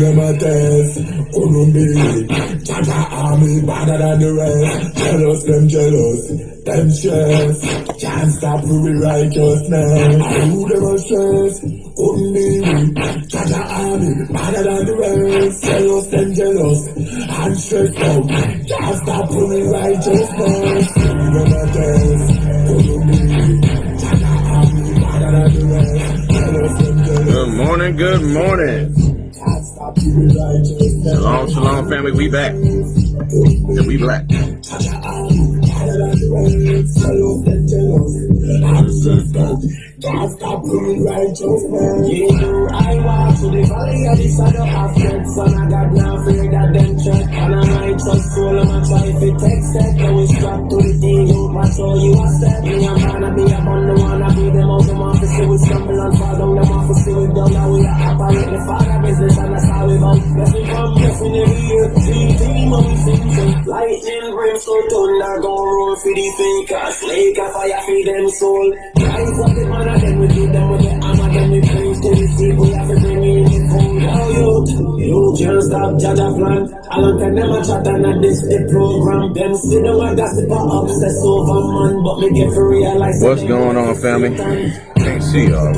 them a test. Couldn't be Jaja army better than the rest. Jealous, them jealous, them stress. Can't stop with righteousness. Who them a stress? Couldn't be Jaja army better than the rest. Jealous, them jealous, and stressed out. Can't stop with righteousness. Who them a test? Couldn't be Jaja army better than the rest. Jealous, them jealous. Good morning, good morning. Shalom, shalom, family. We back. And we black. I walk to the valley of the shadow of death, son of God, now fear that them check. And I might just scroll and I try if it takes that. Now we strap to the thing, don't pass all you a step. Me and man, I be up on the one, I be them out, them off, see we stumble and fall down, them off, see we down, now we are operate the father business, and that's how we go. Blessing from blessing every year, team on we sing. Lightning, brimstone, thunder, go roll for the fakers, lake of fire for them soul. Rise up the man, and then we do them with the hammer, then we praise to the sea, we have to bring in the phone. Now you can't stop Jaja plan. I don't tell them a chat and a this the program. Them sit down and gossip or obsess over man, but me get to realize what's going on, family? Can't see y'all.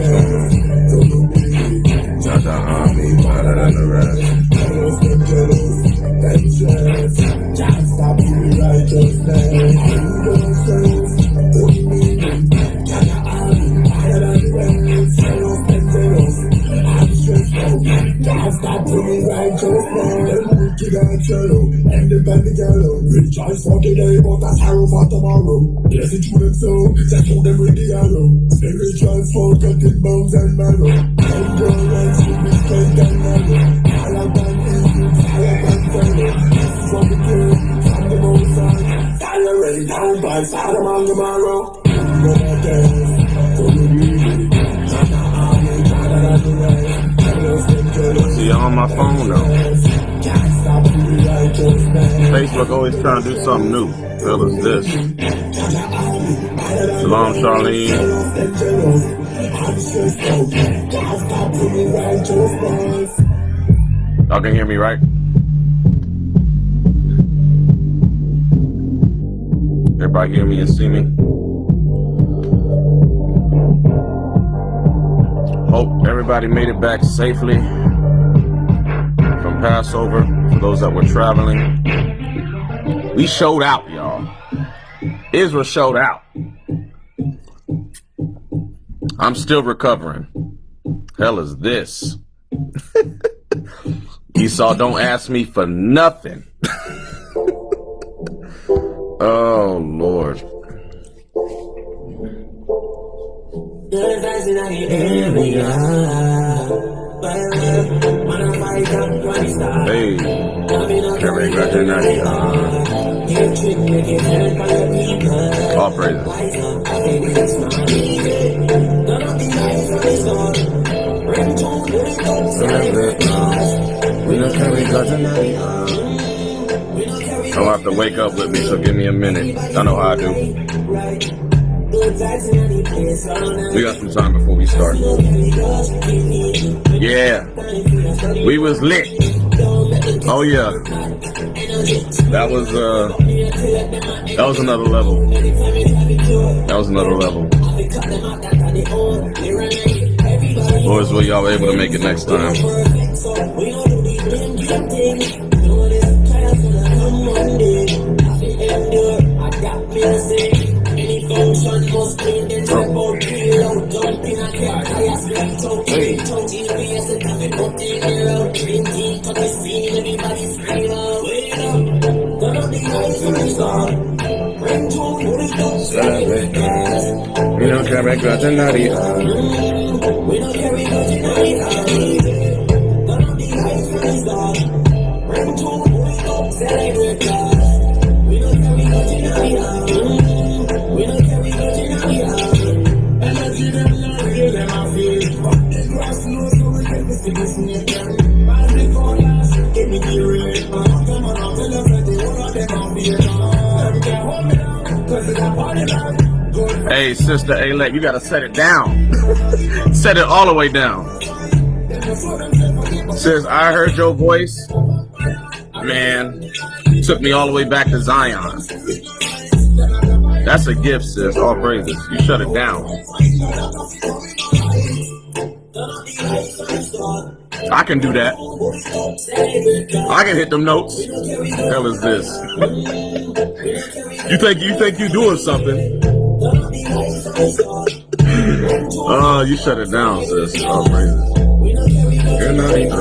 Jaja army better than the rest. Can't stop with righteousness. Jaja army better than the rest. Jealous, them jealous, and stressed out. Can't stop with righteousness. Wicked and shallow, independent yellow. Rejoice for today, but a sorrow for tomorrow. Bless it to them so, set to them with the arrow. Spiritual soul, cutting bones and marrow. Endurance, you be strength and narrow. Fire and evil, fire and fellow. This is from the king, from the most high. Fire rain down by Sodom and Gomorrah. No more death, for the music. Jaja army, better than the rest. Jealous, them jealous. See y'all on my phone though. Facebook always trying to do something new. Hell is this? Shalom, Charlene. Y'all can hear me, right? Everybody hear me and see me? Hope everybody made it back safely from Passover. For those that were traveling, we showed out, y'all. Israel showed out. I'm still recovering. Hell is this? Esau, don't ask me for nothing. Oh, Lord. Hey, all praises. I'll have to wake up with me, so give me a minute. I know how I do. We got some time before we start. Yeah, we was lit. Oh yeah, that was another level. That was another level. Lord's will, y'all able to make it next time. We don't care about nothing naughty. We don't carry nothing naughty. Hey, Sister Alec, you gotta set it down. Set it all the way down. Sis, I heard your voice. Man, took me all the way back to Zion. That's a gift, sis. All praises. You shut it down. I can do that. I can hit them notes. The hell is this? You think you doing something? You shut it down, sis. All praises. Good night.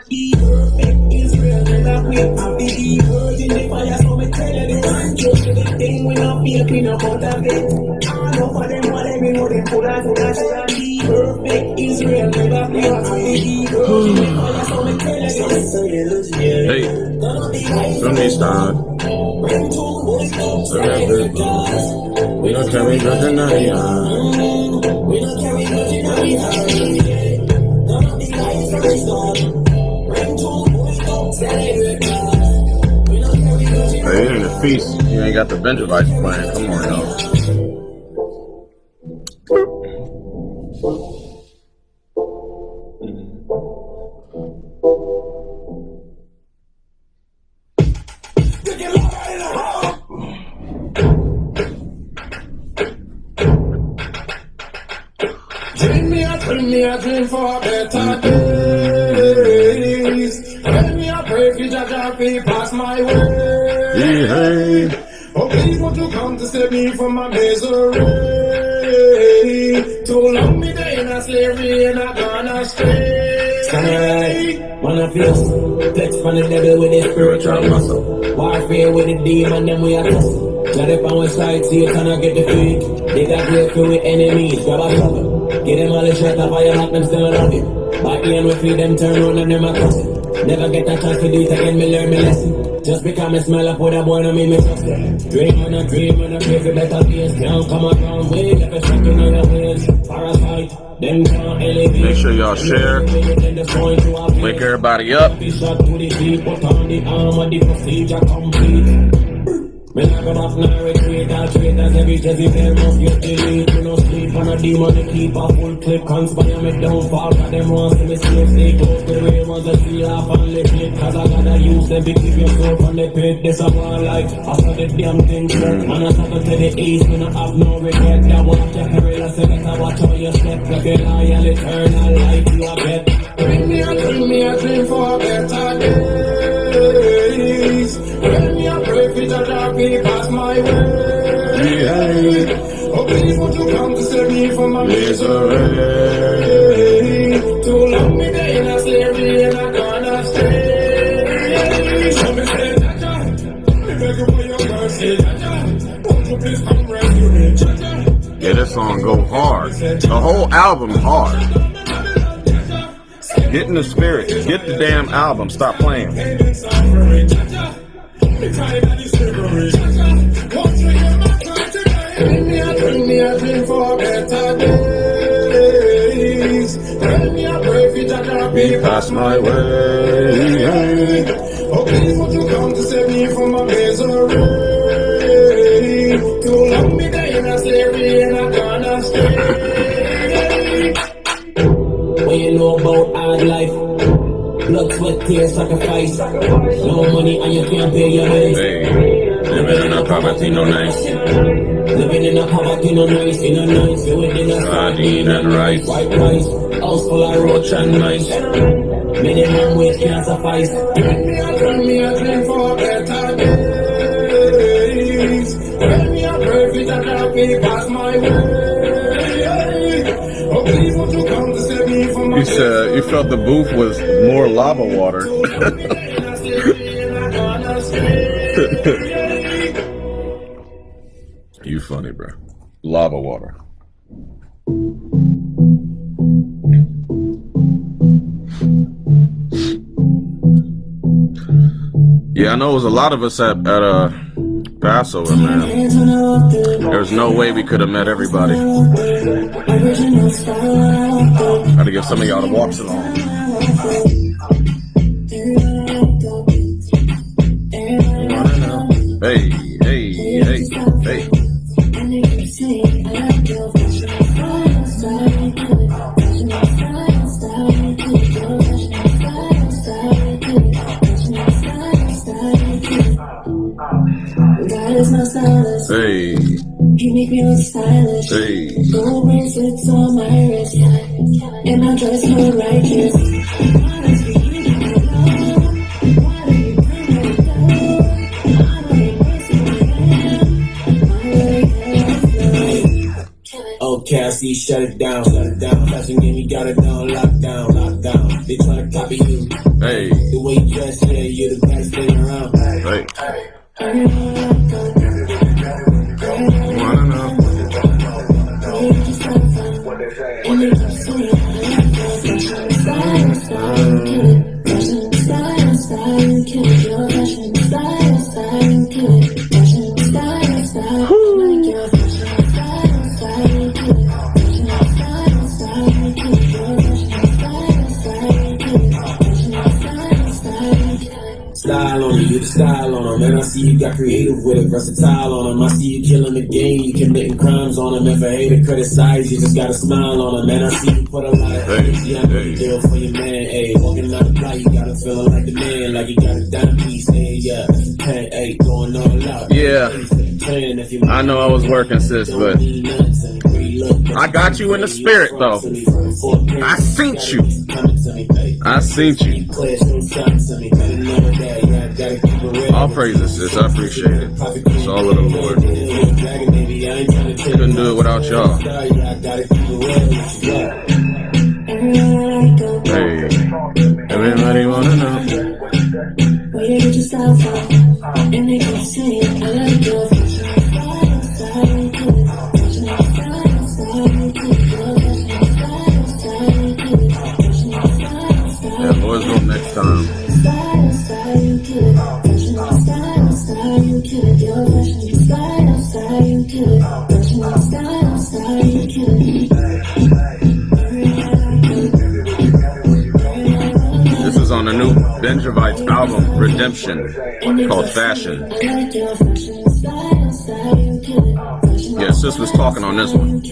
Be perfect Israel, never quit. I'll be the virgin, the fire, so me tell you the one. Just the thing we not be a clean up out of it. I know for them, whatever, know them full of shall be perfect Israel, never quit. I'll be the virgin, the fire, so me tell you the one. Hey, from this time. We don't carry nothing on the We don't carry nothing on the Hey, in the feast, you ain't got the bench device playing. Come on, y'all. Dream for better days. When me a pray for Jah be pass my way. Hey. Oh, please won't you come to save me from my misery? Too long me day in a slavery and I gone astray. Samurai, wanna flex from the devil with his spiritual muscle. Warfare with the demon, them we are tussle. Got up on one side, see you cannot get defeat. They got great few with enemies, grab a shovel. Get them all the shit up, fire knock them still love you. Back the end we feed them, turn around and them a cuss. Never get a chance to do it again, me learn me lesson. Just because me smell up with a boy, no me trust them. Dream and a pray for better days. Can't come around way, let me shake in your ways. Parasite, them can't elevate. Make sure y'all share. Wake everybody up. Me not go back now, retreat, all traitors, every Jezebel must get delete. Me no sleep on a demon, they keep a full clip, conspire me downfall, cause them want to me safe, stay close to the real ones that feel off and lift it, cause I gotta use them to keep yourself on the pit. This a war life, I saw the damn thing set, man I start to the east, me not have no regret, that watch your peril, I say better watch how you step, like a loyal eternal life you a get. Bring me a dream for better days. When me a pray for Jah be pass my way. Oh, please won't you come to save me from my misery? Too long me day in a slavery and I gone astray. So me say, Jah, me beg you for your mercy, Jah. Won't you please come rescue me, Jah? Yeah, this song go hard. The whole album hard. Get in the spirit. Get the damn album. Stop playing. Bring me a dream for better days. When me a pray for Jah be pass my way. Oh, please won't you come to save me from my misery? Too long me day in a slavery and I gone astray. What you know about hard life? Blood, sweat, tears, sacrifice. No money and you can't pay your bills. Hey, living in a poverty, no nice. Living in a poverty, no nice, in a nice. You in a Sardine and rice. white rice, house full of roach and mice. Minimum wage can't suffice. Bring me a dream for better days. When me a pray for Jah be pass my way. Oh, please won't you come to save me from my You said you felt the booth was more lava water. You funny, bro. Lava water. Yeah, I know it was a lot of us at Passover, man. There's no way we could have met everybody. Got to give some of y'all the walks along. Hey, hey, hey, hey. Hey. You make me look stylish. Hey. Gold bracelets on my wrist, and I dress more righteous. Okay, I see, shut it down, Fashion game, you got it down, lockdown. They tryna copy you. Hey. The way you dress, yeah, you're the best thing around. Hey. Style on you the style on them. And I see you got creative with it, versatile on them. I see you killing the game, you committing crimes on them. If a hater criticize, you just got a smile on them. And I see you put a lot of energy on the deal for your man. Ayy, walking out the block, you got to feeling like the man, like you got a dime piece. Ayy, yeah, ayy, going all out. Yeah, I know I was working, sis, but I got you in the spirit, though. I seen you. I seen you. All praises, sis. I appreciate it. It's all of the Lord. Couldn't do it without y'all. Hey, everybody wanna know. Where you get your style from? And they keep saying, I like your fashion. Yeah, boys, go next time. This is on the new Benjavites album, Redemption, called Fashion. Yeah, sis was talking on this one.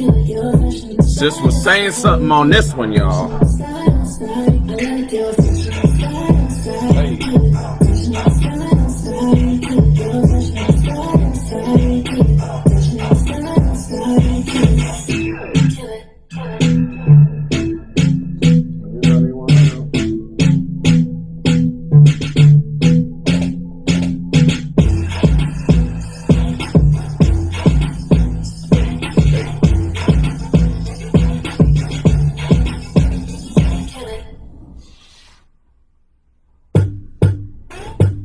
Sis was saying something on this one, y'all. Hey.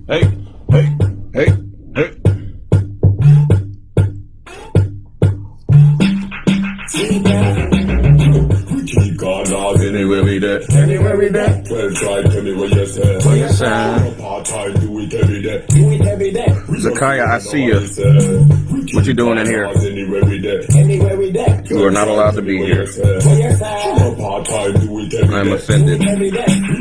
Hey, hey, hey, hey. We keep God out Anywhere we there. anywhere we there. Well, try tell me what you say. What you saying? Part-time, do it every day. Zakaya, I see you. What you doing in here? Anywhere we there. You are not allowed to be here. Part-time, do it every day. I'm offended. We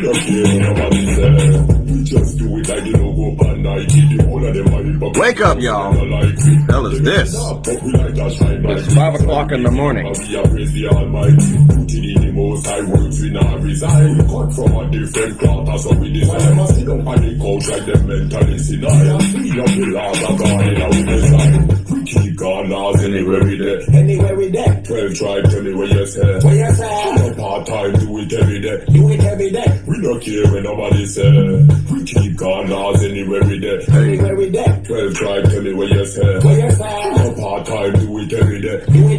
don't care nobody say. We just do it like the logo by Nike. The whole of them money, but Wake up, y'all. What the hell is this? It's 5 o'clock in the morning. We are praise the Almighty. Putting in the most high works, we not resign. Cut from a different cloth, that's what we design. Must sit up on the couch like them mentally sin. I am free of the laws of God in our design. We keep God laws anywhere we there. 12 tribe, tell me what you say. Part-time, do it every day. We don't care when nobody say. We keep God laws anywhere we there. 12 tribe, tell me what you say. Part-time, do it every day. We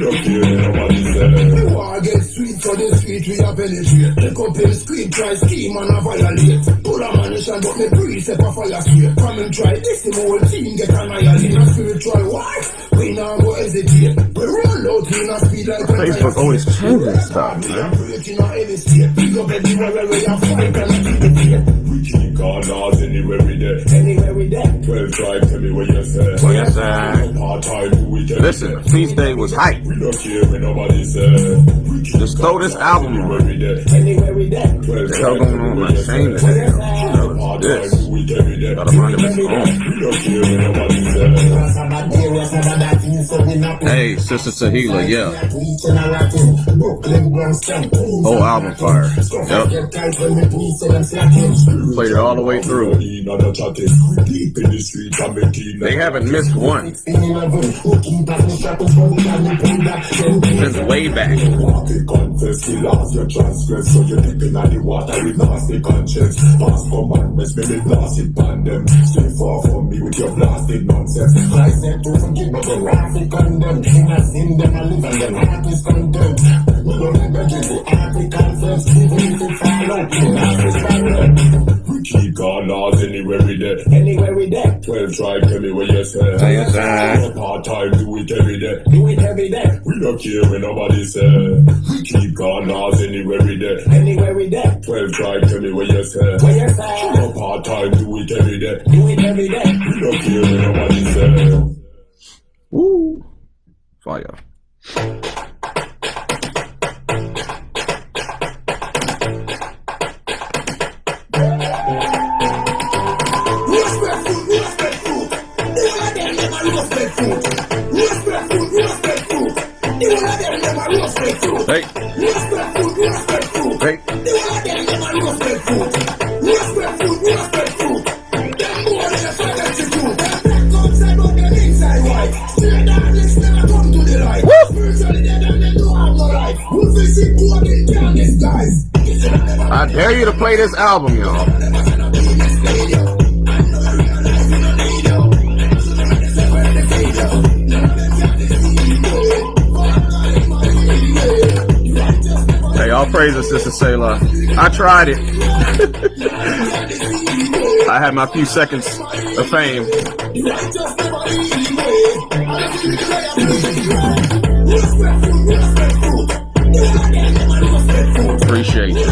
don't care when nobody say. The war get sweet, so the street we are penetrate. The couple scream, try scheme and a violate. Pull a mansion, but me precept a fire straight. Come and try this, the whole team get annihilated. A spiritual what? We now go hesitate. We roll out in a speed like a Facebook always changing stuff, man. breaking our any state. We go everywhere where we are fight and keep it here. We keep corners, anywhere we there. Anywhere we there. 12 tribe, tell me what you say. What you say? Part-time, do we get Listen, Feast Day was hype. We don't care when nobody say. Just throw this album Anywhere on. we there. Anywhere we there. 12 The hell going on? I'm ashamed of it. Part-time, This. do we get me there. Gotta mind him his own. We don't care when nobody say. Hey, Sister Sahila, yeah. Whole album fire. Yep. Played it all the way through. They haven't missed one. Since way back. We keep corners, anywhere we there. Anywhere we there. 12 tribe, tell me what you say. Yes, sir. Part-time, do it every day. Do it every day. We don't care when nobody say. We keep corners, anywhere we there. Anywhere we there. 12 tribe, tell me what you say. What you say? Part-time, do it every day. Do it every day. We don't care when nobody say. Woo. Fire. Hey. Hey. I dare you to play this album, y'all. Hey, all praises, Sister Selah. I tried it. I had my few seconds of fame. Appreciate you.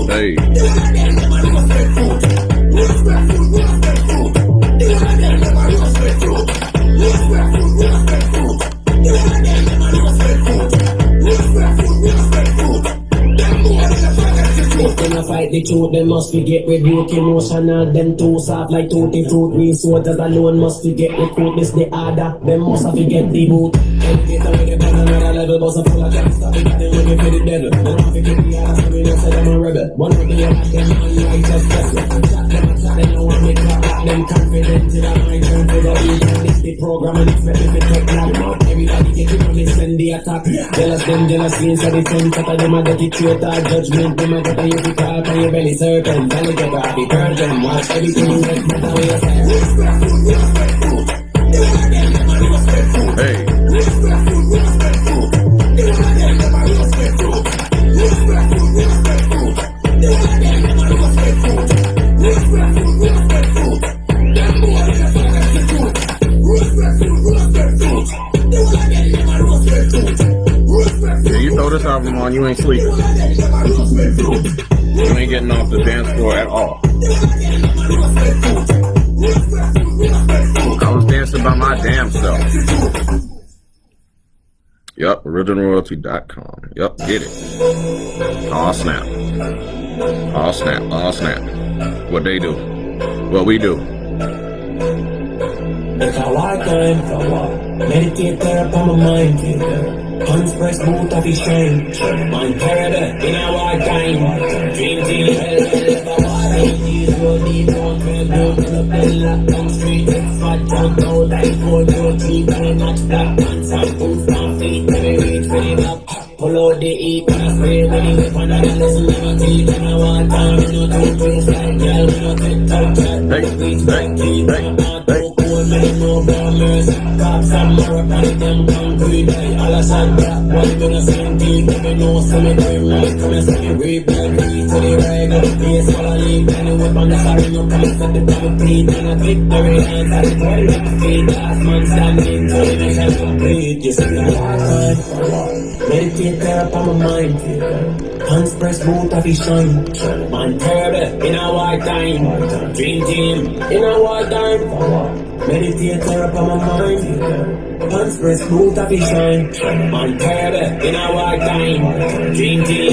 Hey. Fight the truth, they must forget rebuke emotional. Them too soft like tutti fruit. We soldiers alone must forget recruit. This the order, them must forget the boot. Get away the gun another level, boss a full of them. Stop it, they looking for the devil. They want to get the other, so we don't say them a rebel. One of the other, them on you like just vessel. Shot them a shot, they don't want me to rock them confident. Till I might turn to the weekend. This the program and expect it to take long. Everybody get it on this send the attack. Jealous them, jealous me, so they send cut of them a dirty traitor. Judgment, them a got a you pick up on your belly certain. Delicate or detergent. Watch everything that matter what you say. Hey. Yeah, you throw this album on, you ain't sleeping. You ain't getting off the dance floor at all. I was dancing by my damn self. Yup, originalroyalty.com. Yup, get it. Aw snap. Aw snap. Aw snap. What they do. What we do. It's a war time. Meditate there upon my mind. Hands press boot of his shine. Man terrible in a war time. Dream team hell a war. These road deep on trail down to the bell lock down street. It's fat jump out like 4-2-3. Coming at black pants and boots and feet. Let me reach for the map. Pull out the heat and I spray with the whip and I listen to my teeth. And I want time, we no two face like girl, we no take top chat. Reach like teeth, and I'm not too cool, man, no bombers. Cops and Moroccan, them concrete. All I said that, one thing I same teeth. Let me know some of them, man, come and see me reap like beat to the right. Face full of lead, and the whip on the sorry, no come and set the double clean. And a victory dance at the 12 feet. Last man standing, so the mission complete. You see the hard time, meditate there upon my mind. Hands press boot of his shine. Man terrible in a war time. Dream team in a war time. Meditate there upon my mind. Hands press boot of his shine. Man terrible in a war time. Dream team.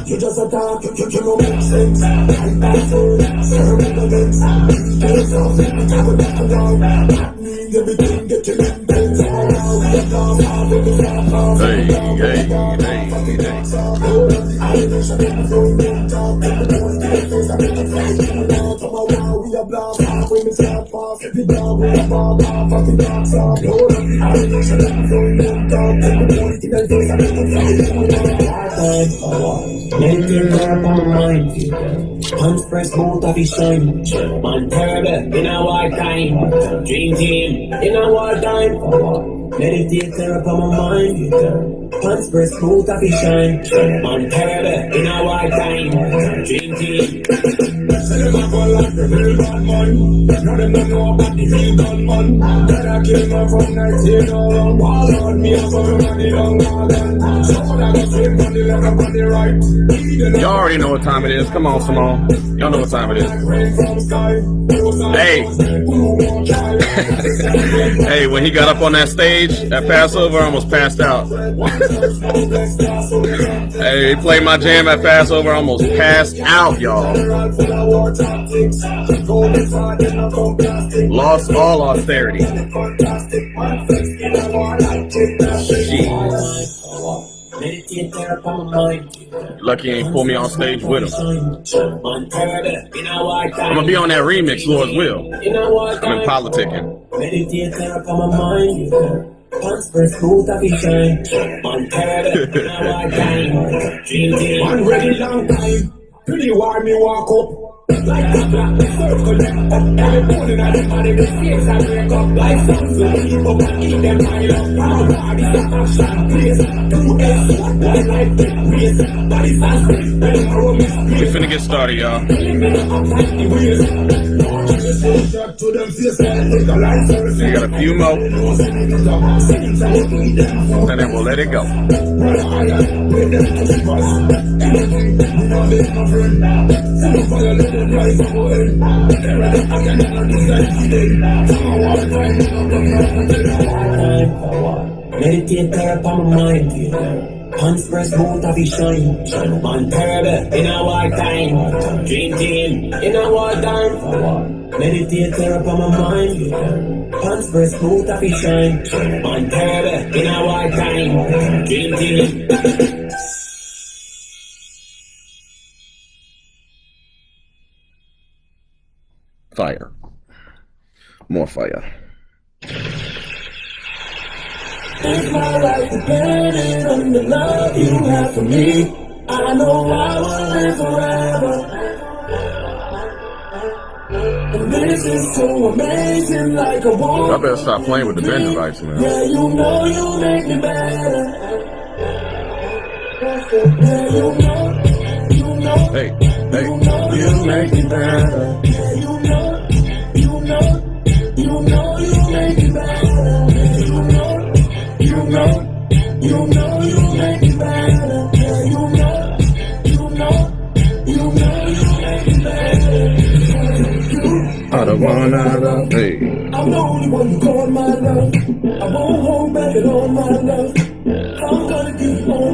You just attack, you don't make sense. I'm back for serving the links. There's something we have with that around. Mean everything getting intense. Meditate there upon my mind. Hands press boot of his shine. Man terrible in a war time. Dream team in a war time. Meditate there upon my mind. Hands press boot of his shine. Man terrible in a war time. Dream team. Say them a go like the real bad man. Now them don't know about the real gunman. That I kill man from 19 on. All on me and some of the young man. Some of them go straight on the left and on the right. Y'all already know what time it is. Come on, Simone. Y'all know what time it is. Hey. Hey, when he got up on that stage at Passover, I almost passed out. Hey, he played my jam at Passover, I almost passed out, y'all. Lost all austerity. Lucky he ain't pull me on stage with him. I'm gonna be on that remix, Lord's will. I'm in politicking. Man ready long time. Pretty why me walk up. Like a black circle them up. Every morning I them body the face and wake up. Like something keep up and eat them pile up. Our body's a action place. 2S, one like the race. Body's a space. We finna get started, y'all. We got a few more. And then we'll let it go. Meditate there upon my mind. Hands press boot of his shine. Man terrible in a war time. Dream team in a war time. Meditate there upon my mind. Hands press boot of his shine. Man terrible in a war time. Dream team. Fire. More fire. It's my life depending on the love you have for me. I know I will live forever. And this is so amazing, like a woman. I better stop playing with the bend device, man. Yeah, you know you make me better. Yeah, you know. Hey, You make me better. Yeah, you know you make me better. You know you make me better. Yeah, you know you make me better. I don't wanna love. Hey. I'm the only one you call my love. I won't hold back at all my love. I'm gonna keep on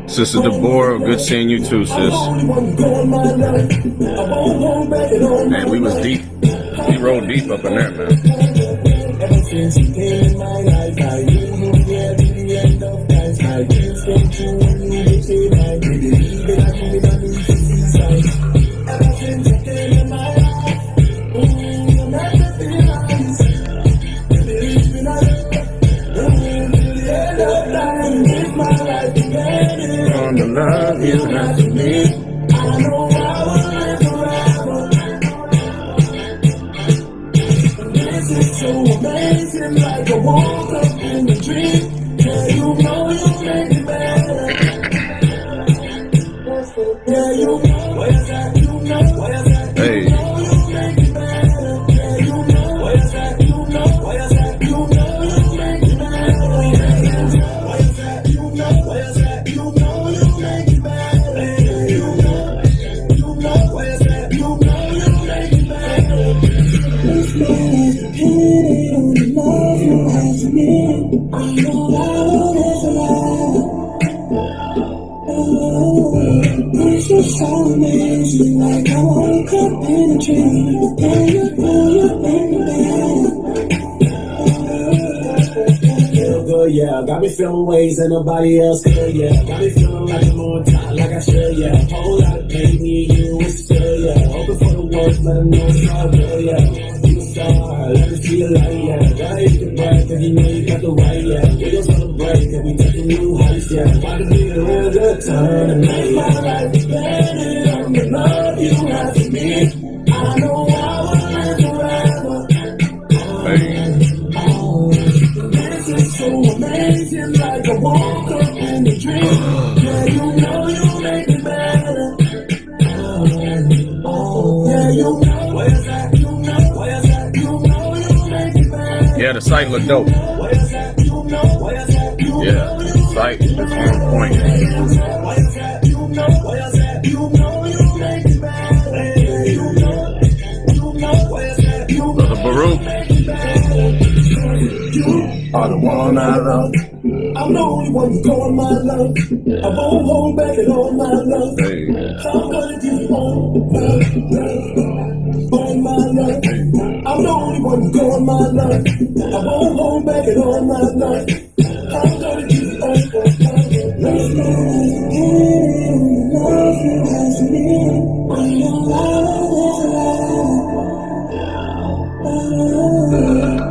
Sister Deborah, good seeing you too, sis. Man, we was deep. We rolled deep up in there, man. Ever since you came in my life, I knew you were to the end of time. My dreams came true when you became mine. We believe in a dream and we can see signs. Ever since you came in my life, you make me feel nice. You believe in a love, till the end of time. Make my life dependent on the love you have for me. I know I will live forever. This is so amazing, like I woke up in a dream. Yeah, you know you make it better. Yeah, you know where's that? You know where's that? Hey. You know you make it better. Yeah, you know where's that? You know where's that? You know you make it better. Yeah, you know where's that? You know where's that? You know you make it better. Yeah, you know where's that? You know you make it better. This man is dependent on the love you have for me. I know I will live alive. Oh, this is so amazing, like I woke up in a dream. And you know you make me better. Feel good, yeah. Got me feeling ways that nobody else could, yeah. Got me feeling like I'm on top, like I should, yeah. Whole lot of pain, me and you, it's still, yeah. Hoping for the worst, let them know it's all good, yeah. You a star, let me see the light, yeah. Gotta hit the breath, cause you know you got the right, yeah. We gon' celebrate, cause we taking new heights, yeah. About to be a real good time, and make my life dependent on the love you have for me. I know I will live forever. Hey. This is so amazing, like I woke up in a dream. Yeah, you know you make it better. Yeah, you know where's that? You know where's that? You know you make it better. Yeah, the site looked dope. Where's that? You know where's that? You Yeah, the site is on point. where's that? You know where's that? You know you make it better. You know where's that? You Brother Baruch. You are the one I love. I'm the only one who's going my love. I won't hold back at all my love. Hey. I'm gonna give you all my love. I'm the only one who's going my love. I won't hold back at all my love. I'm gonna give you all my love. Love you has me. I know I will live alive.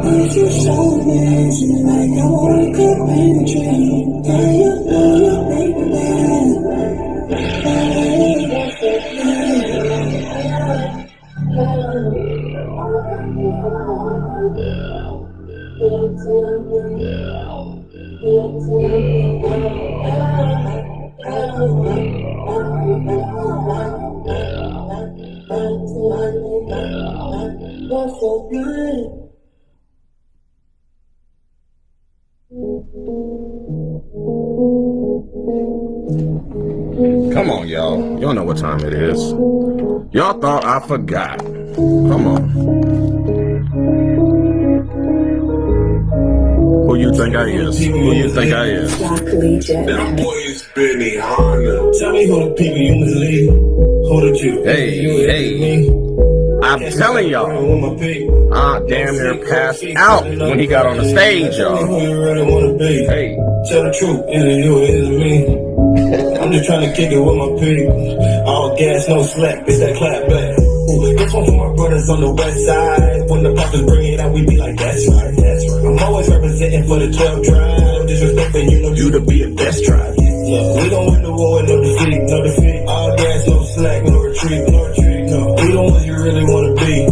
This is so amazing, like I woke up in a dream. Yeah, you know you make me You're so good. Come on, y'all. Y'all know what time it is. Y'all thought I forgot. Come on. Who you think I is? Who you think I is? That boy is Benny Hanna. Tell me who the people you believe. Who the you? Hey. I'm telling y'all, I damn near passed out when he got on the stage, y'all. Who you really wanna be? Hey. Tell the truth, is it you or is it me? I'm just trying to kick it with my people. All gas, no slack, it's that clap back. This one for my brothers on the west side. When the poppers bring it out, we be like, that's right, that's right. I'm always representing for the 12 tribe. Disrespecting, you know, you to be the best tribe. Yeah, we don't win the war, no defeat, no defeat. All gas, no slack, no retreat, no retreat, no. We the ones you really wanna be.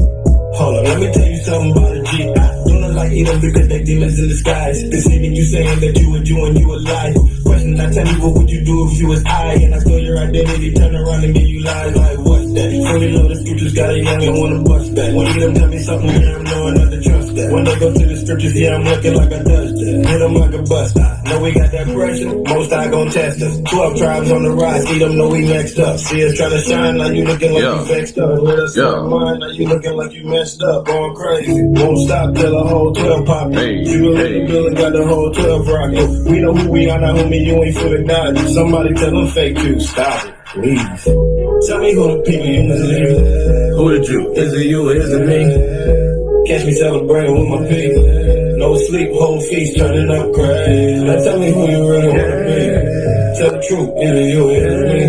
Hold on, let me tell you something about a G. I do not like them because they demons in disguise. Deceiving you, saying that you and you alive. Question, I tell me what would you do if you was I? And I stole your identity, turn around and give you lies. Like, what's that? Fully know the scriptures got a young and wanna bust that. One of them tell me something, I'm knowing not to trust that. that. When I go to the scriptures, yeah, I'm looking like I does that. Hit them like a bus stop. Know we got that pressure. Most I gon' test us. 12 tribes on the rise. See them, know we next up. See us trying to shine. Now you looking like you vexed up. With us in our mind. Now you looking like you messed up. Going crazy. Won't stop till a whole 12 pop. You in the building, got the whole 12 rockin'. We know who we are, now homie, you ain't for the dodge. Somebody tell them fake you. Stop it, please. Tell me who the people you mislead. Who the Jew? Is it you or is it me? Catch me celebrating with my people. No sleep, whole feast turning up crazy. Now tell me who you really wanna be. Tell the truth, is it you or is it me?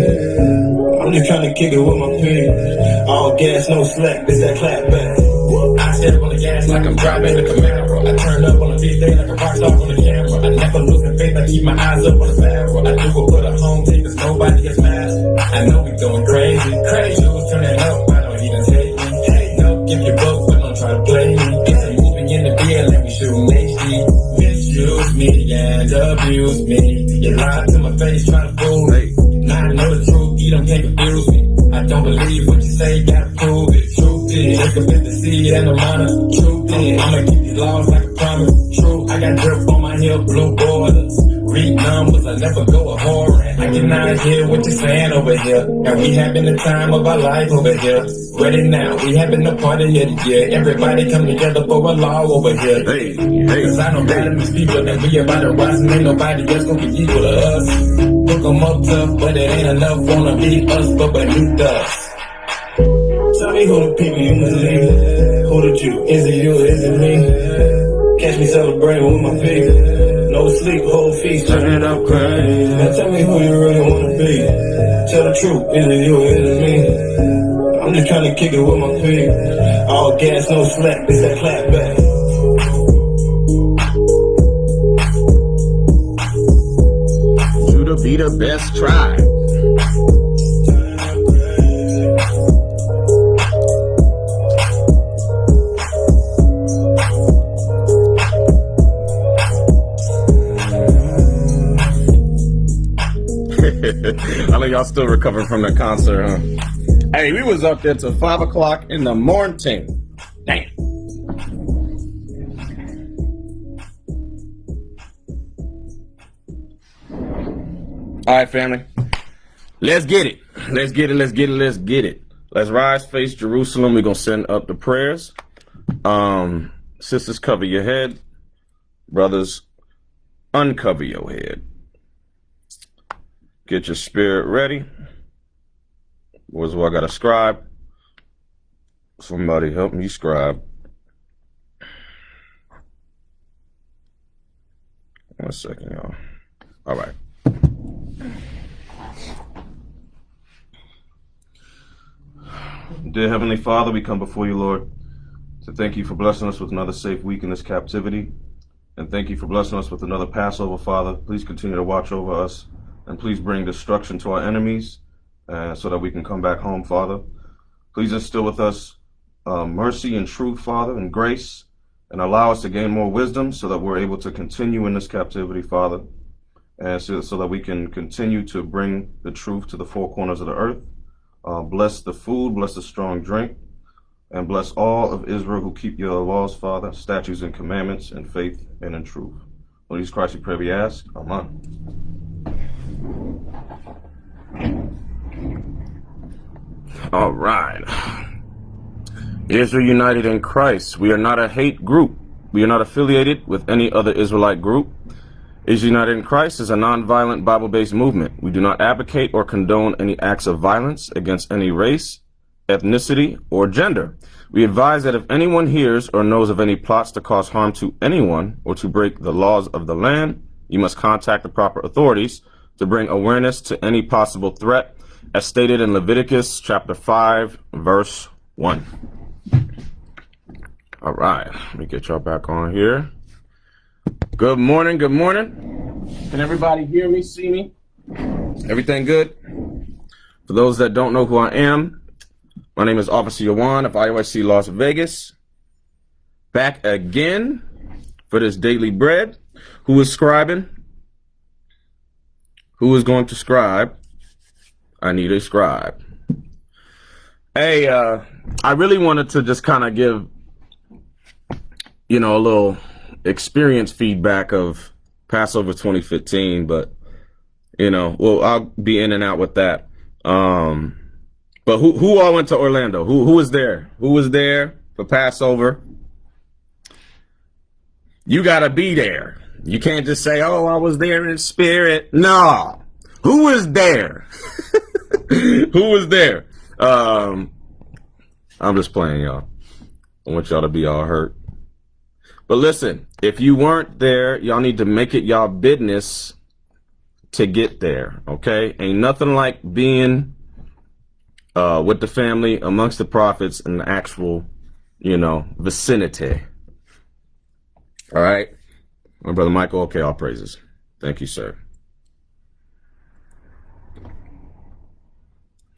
I'm just trying to kick it with my people. All gas, no slack, it's that clap back. I step on the gas like I'm driving the Camaro. I turn up on the beat day like a rock star on the camera. I never lose the faith, I keep my eyes up on the barrel. I do it for the home team, cause nobody gets mad. I know we going crazy, crazy. Who's turning up, I don't even take me. Hey, no, give your book, but don't try to play me. It's a movie in the beer, let me shoot HD. Misuse me and abuse me. You lied to my face, try to fool me. Now I know the truth, you don't can't confuse me. I don't believe what you say, gotta prove it. Truth is, look up at the seed and the monitor. Truth is, I'ma keep these laws like a promise. True, I got drip on my hip, blue borders. Read numbers, I never go a whoring. I cannot hear what you're saying over here. And we having the time of our life over here. Ready now, we having a party of the year. Everybody come together for a law over here. Hey, cause I know better than these people that we about to rise. And ain't nobody else gonna be equal to us. Hook 'em up tough, but it ain't enough. Wanna be us, but beneath us. Tell me who the people you mislead. Who the Jew? Is it you or is it me? Catch me celebrating with my people. No sleep, whole feast turning up crazy. Now tell me who you really wanna be. Tell the truth, is it you or is it me? I'm just trying to kick it with my people. All gas, no slack, it's that clap back. You to be the best tribe. I know y'all still recovering from the concert, huh? Hey, we was up there till 5 o'clock in the morning. Damn. All right, family. Let's get it. Let's get it. Let's get it. Let's get it. Let's rise, face Jerusalem. We're going to send up the prayers. Sisters, cover your head. Brothers, uncover your head. Get your spirit ready. What's what I got to scribe? Somebody help me scribe. 1 second, y'all. All right. Dear Heavenly Father, we come before you, Lord, to thank you for blessing us with another safe week in this captivity. And thank you for blessing us with another Passover, Father. Please continue to watch over us. And please bring destruction to our enemies so that we can come back home, Father. Please instill with us mercy and truth, Father, and grace, and allow us to gain more wisdom so that we're able to continue in this captivity, Father, and so that we can continue to bring the truth to the four corners of the earth. Bless the food, bless the strong drink, and bless all of Israel who keep your laws, Father, statutes and commandments in faith and in truth. Lord Jesus Christ, we pray, we ask. Amen. All right. Israel united in Christ. We are not a hate group. We are not affiliated with any other Israelite group. Israel United in Christ is a non-violent Bible-based movement. We do not advocate or condone any acts of violence against any race, ethnicity, or gender. We advise that if anyone hears or knows of any plots to cause harm to anyone or to break the laws of the land, you must contact the proper authorities to bring awareness to any possible threat, as stated in Leviticus chapter 5, verse 1. All right, let me get y'all back on here. Good morning, good morning. Can everybody hear me, see me? Everything good? For those that don't know who I am, my name is Officer Yawan of IUIC Las Vegas. Back again for this daily bread. Who is scribing? Who is going to scribe? I need a scribe. Hey, I really wanted to just kind of give, a little experience feedback of Passover 2015, but well, I'll be in and out with that. But who all went to Orlando? Who was there? Who was there for Passover? You gotta be there. You can't just say, "Oh, I was there in spirit." No. Who was there? Who was there? I'm just playing, y'all. I want y'all to be all hurt. But listen, if you weren't there, y'all need to make it y'all business to get there, okay? Ain't nothing like being with the family, amongst the prophets, in the actual, vicinity. All right? My brother Michael, okay, all praises. Thank you, sir.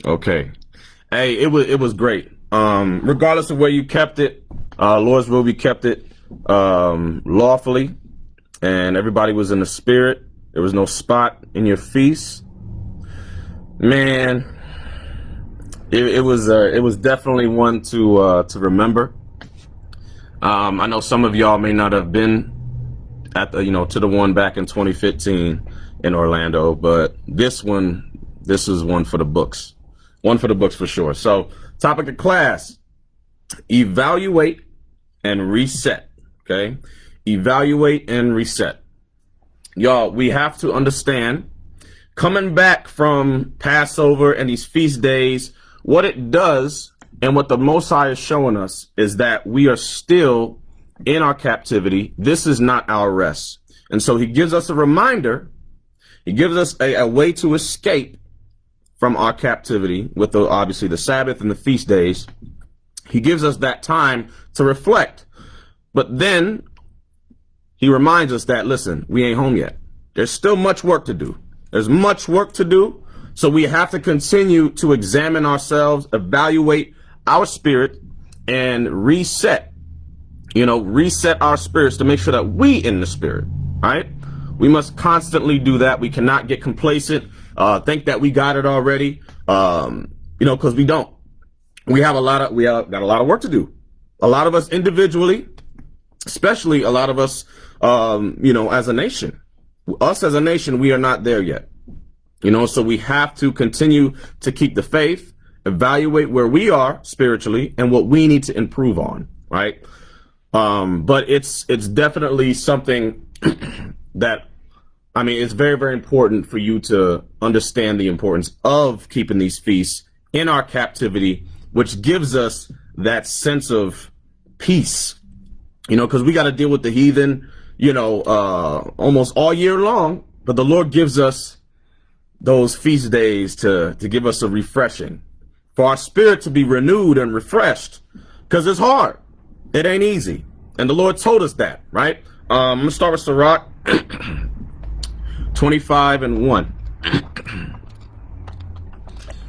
Okay. Hey, it was great. Regardless of where you kept it, Lord's will, we kept it lawfully, and everybody was in the spirit. There was no spot in your feast. Man, it was definitely one to remember. I know some of y'all may not have been at the to the one back in 2015 in Orlando, but this is one for the books. One for the books for sure. So, topic of class: evaluate and reset. Okay, evaluate and reset. Y'all, we have to understand, coming back from Passover and these feast days, what it does and what the Most High is showing us is that we are still in our captivity. This is not our rest. And so he gives us a reminder. He gives us a way to escape from our captivity with obviously the Sabbath and the feast days. He gives us that time to reflect. But then he reminds us that, listen, we ain't home yet. There's still much work to do. There's much work to do. So we have to continue to examine ourselves, evaluate our spirit, and reset our spirits to make sure that we in the spirit, right? We must constantly do that. We cannot get complacent, think that we got it already, because we don't. We got a lot of work to do. A lot of us individually, especially a lot of us, as a nation. Us as a nation, we are not there yet. So we have to continue to keep the faith, evaluate where we are spiritually and what we need to improve on, right? But it's definitely something that, it's very, very important for you to understand the importance of keeping these feasts in our captivity, which gives us that sense of peace, because we got to deal with the heathen, almost all year long. But the Lord gives us those feast days to give us a refreshing, for our spirit to be renewed and refreshed, because it's hard. It ain't easy. And the Lord told us that, right? I'm going to start with Sirach 25 and 1.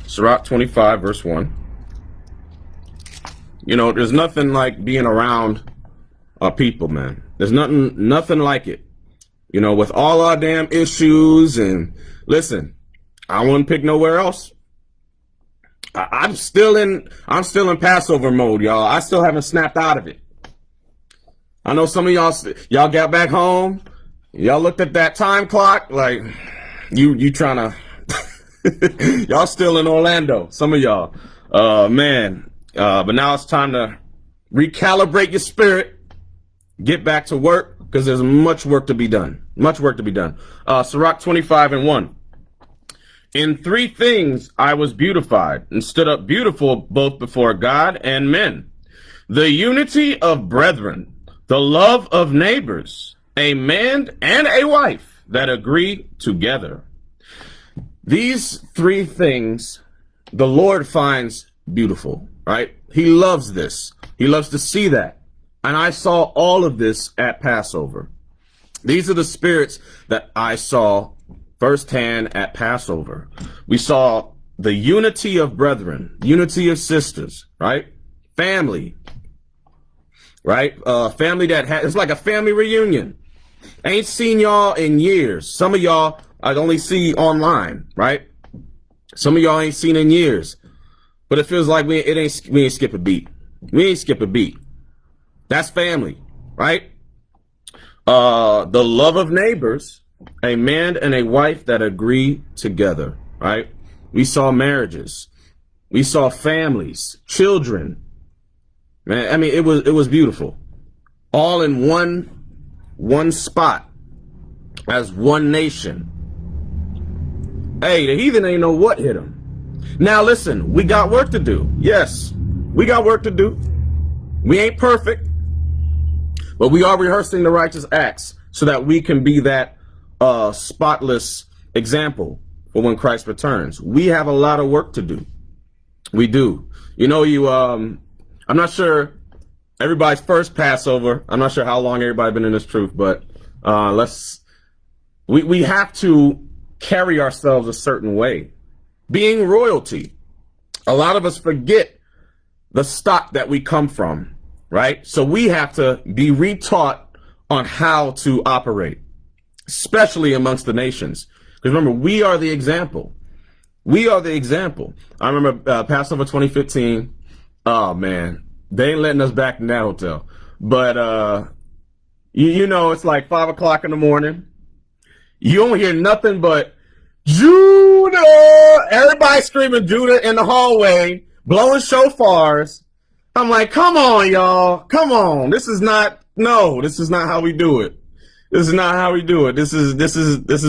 Sirach 25 verse 1. There's nothing like being around people, man. There's nothing like it. With all our damn issues, and listen, I wouldn't pick nowhere else. I'm still in Passover mode, y'all. I still haven't snapped out of it. I know some of y'all got back home. Y'all looked at that time clock like you trying to y'all still in Orlando. Some of y'all, man. But now it's time to recalibrate your spirit, get back to work, because there's much work to be done. Much work to be done. Sirach 25 and 1. In 3 things I was beautified and stood up beautiful both before God and men: the unity of brethren, the love of neighbors, a man and a wife that agree together. These 3 things the Lord finds beautiful, right? He loves this. He loves to see that. And I saw all of this at Passover. These are the spirits that I saw firsthand at Passover. We saw the unity of brethren, unity of sisters, right? Family, right? Family it's like a family reunion. Ain't seen y'all in years. Some of y'all I only see online, right? Some of y'all ain't seen in years. But it feels like we ain't skip a beat. We ain't skip a beat. That's family. right? The love of neighbors, a man and a wife that agree together, right? We saw marriages. We saw families, children. Man, I mean, it was beautiful. All in one spot as one nation. Hey, the heathen ain't know what hit him. Now listen, we got work to do. Yes, we got work to do. We ain't perfect, but we are rehearsing the righteous acts so that we can be that spotless example for when Christ returns. We have a lot of work to do. We do. You know, I'm not sure everybody's first Passover. I'm not sure how long everybody been in this truth, but we have to carry ourselves a certain way. Being royalty, a lot of us forget the stock that we come from, right? So we have to be retaught on how to operate, especially amongst the nations. Because remember, we are the example. We are the example. I remember Passover 2015. Oh man, they ain't letting us back in that hotel. But you know, it's like 5 o'clock in the morning. You don't hear nothing but Judah. Everybody screaming Judah in the hallway, blowing shofars. I'm like, come on, y'all. Come on. This is not how we do it. This is not how we do it. This is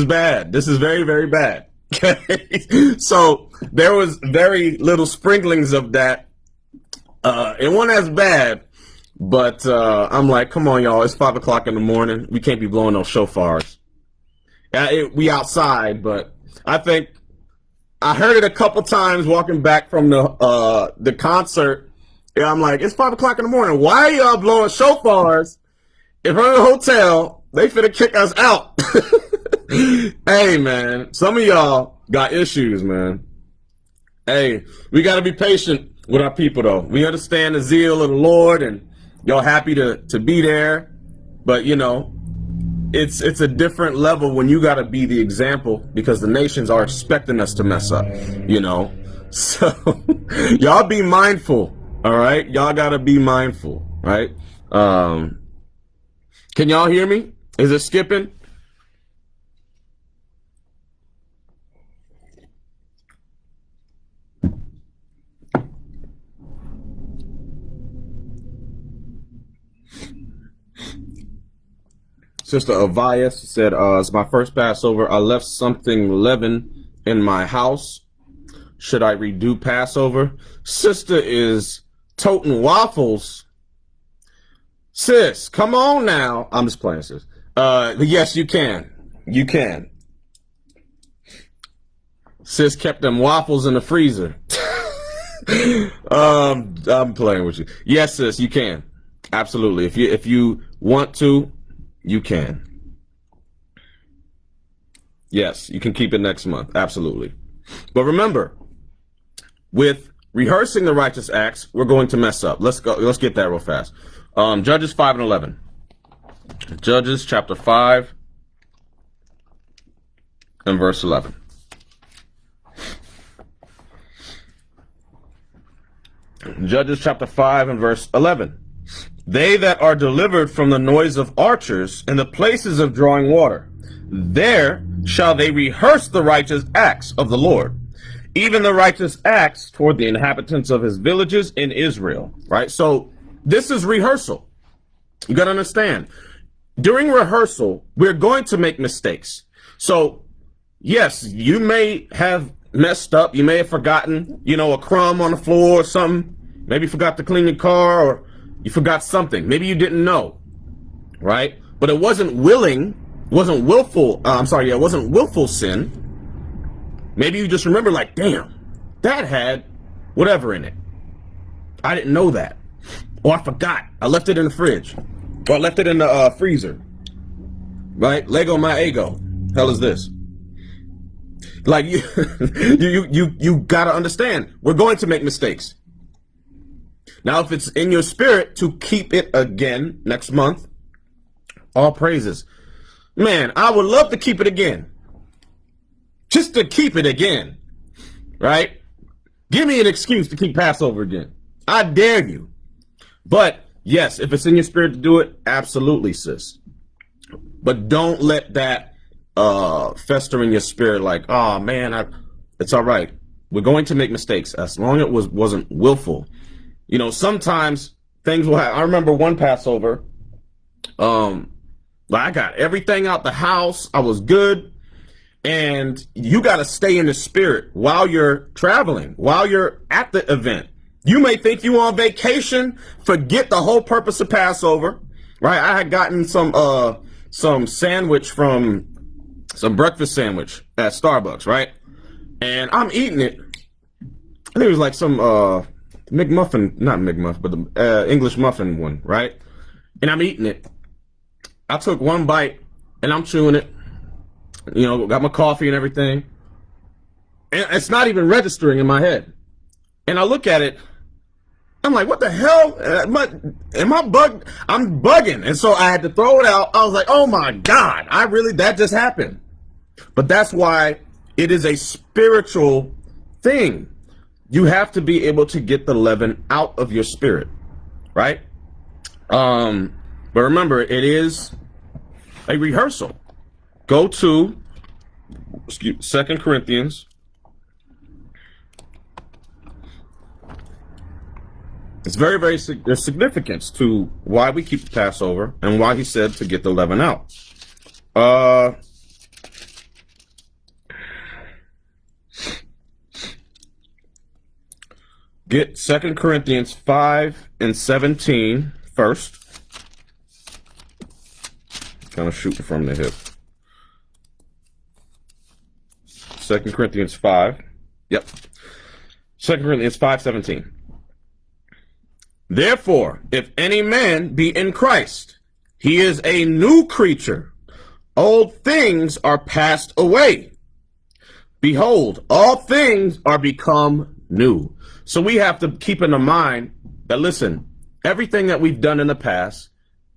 bad. This is very, very bad. Okay. So there was very little sprinklings of that. It wasn't as bad, but I'm like, come on, y'all. It's 5 o'clock in the morning. We can't be blowing those shofars. We outside, but I think I heard it a couple times walking back from the concert. Yeah, I'm like, it's 5 o'clock in the morning. Why are y'all blowing shofars in front of the hotel? They finna kick us out. Hey, man, some of y'all got issues, man. Hey, we got to be patient with our people, though. We understand the zeal of the Lord, and y'all happy to be there. But, you know, it's a different level when you got to be the example, because the nations are expecting us to mess up, you know. So y'all be mindful, all right? Y'all got to be mindful, right? Can y'all hear me? Is it skipping? Sister Avias said, it's my first Passover. I left something leavened in my house. Should I redo Passover? Sister is toting waffles. Sis, come on now. I'm just playing, sis. Yes, you can. You can. Sis kept them waffles in the freezer. I'm playing with you. Yes, sis, you can. Absolutely. If you want to, you can. Yes, you can keep it next month. Absolutely. But remember, with rehearsing the righteous acts, we're going to mess up. Let's go. Let's get that real fast. Judges 5 and 11. Judges chapter 5 and verse 11. Judges chapter 5 and verse 11. They that are delivered from the noise of archers and the places of drawing water, there shall they rehearse the righteous acts of the Lord, even the righteous acts toward the inhabitants of his villages in Israel. Right? So this is rehearsal. You got to understand. During rehearsal, we're going to make mistakes. So yes, you may have messed up. You may have forgotten, a crumb on the floor or something. Maybe you forgot to clean your car, or you forgot something. Maybe you didn't know, right? But it wasn't willful sin. Maybe you just remember like, damn, that had whatever in it. I didn't know that. Or I forgot. I left it in the fridge. Or I left it in the freezer. Right? Lego my ego. Hell is this? Like you gotta understand, we're going to make mistakes. Now, if it's in your spirit to keep it again next month, all praises. Man, I would love to keep it again. Just to keep it again, right? Give me an excuse to keep Passover again. I dare you. But Yes, if it's in your spirit to do it, absolutely, sis. But don't let that fester in your spirit like, oh man, it's all right. We're going to make mistakes as long as it wasn't willful. You know, sometimes things will happen. I remember one Passover, I got everything out the house. I was good. And you got to stay in the spirit while you're traveling, while you're at the event. You may think you on vacation, forget the whole purpose of Passover, right? I had gotten some sandwich from some breakfast sandwich at Starbucks, right? And I'm eating it. I think it was like some McMuffin, not McMuffin, but the English muffin one, right? And I'm eating it. I took one bite and I'm chewing it. You know, got my coffee and everything. And it's not even registering in my head. And I look at it. I'm like, what the hell? Am I bugged? I'm bugging. And so I had to throw it out. I was like, oh my God, that just happened. But that's why it is a spiritual thing. You have to be able to get the leaven out of your spirit, right? But remember, it is a rehearsal. Go to 2 Corinthians. It's there's significance to why we keep the Passover and why he said to get the leaven out. Get 2 Corinthians 5 and 17 first. Kind of shooting from the hip. 2 Corinthians 5. Yep. 2 Corinthians 5:17. Therefore, if any man be in Christ, he is a new creature. Old things are passed away. Behold, all things are become new. So we have to keep in mind that, listen, everything that we've done in the past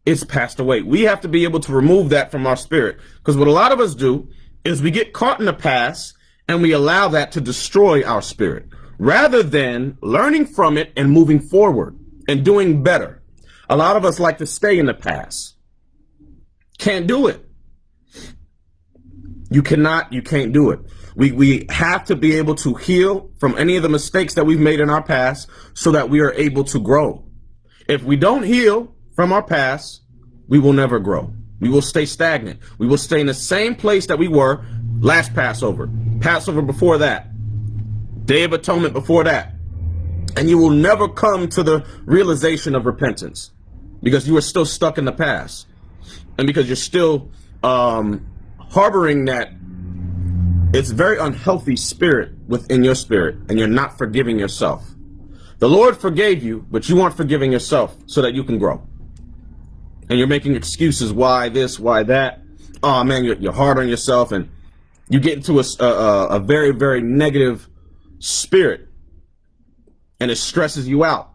is passed away. We have to be able to remove that from our spirit. Because what a lot of us do is we get caught in the past and we allow that to destroy our spirit rather than learning from it and moving forward and doing better. A lot of us like to stay in the past. Can't do it. You can't do it. We have to be able to heal from any of the mistakes that we've made in our past so that we are able to grow. If we don't heal from our past, we will never grow. We will stay stagnant. We will stay in the same place that we were last Passover, Passover before that, Day of Atonement before that. And you will never come to the realization of repentance because you are still stuck in the past. And because you're still harboring that, it's very unhealthy spirit within your spirit, and you're not forgiving yourself. The Lord forgave you, but you aren't forgiving yourself so that you can grow. And you're making excuses, why this, why that. Oh man, you're hard on yourself, and you get into a very, very negative spirit, and it stresses you out,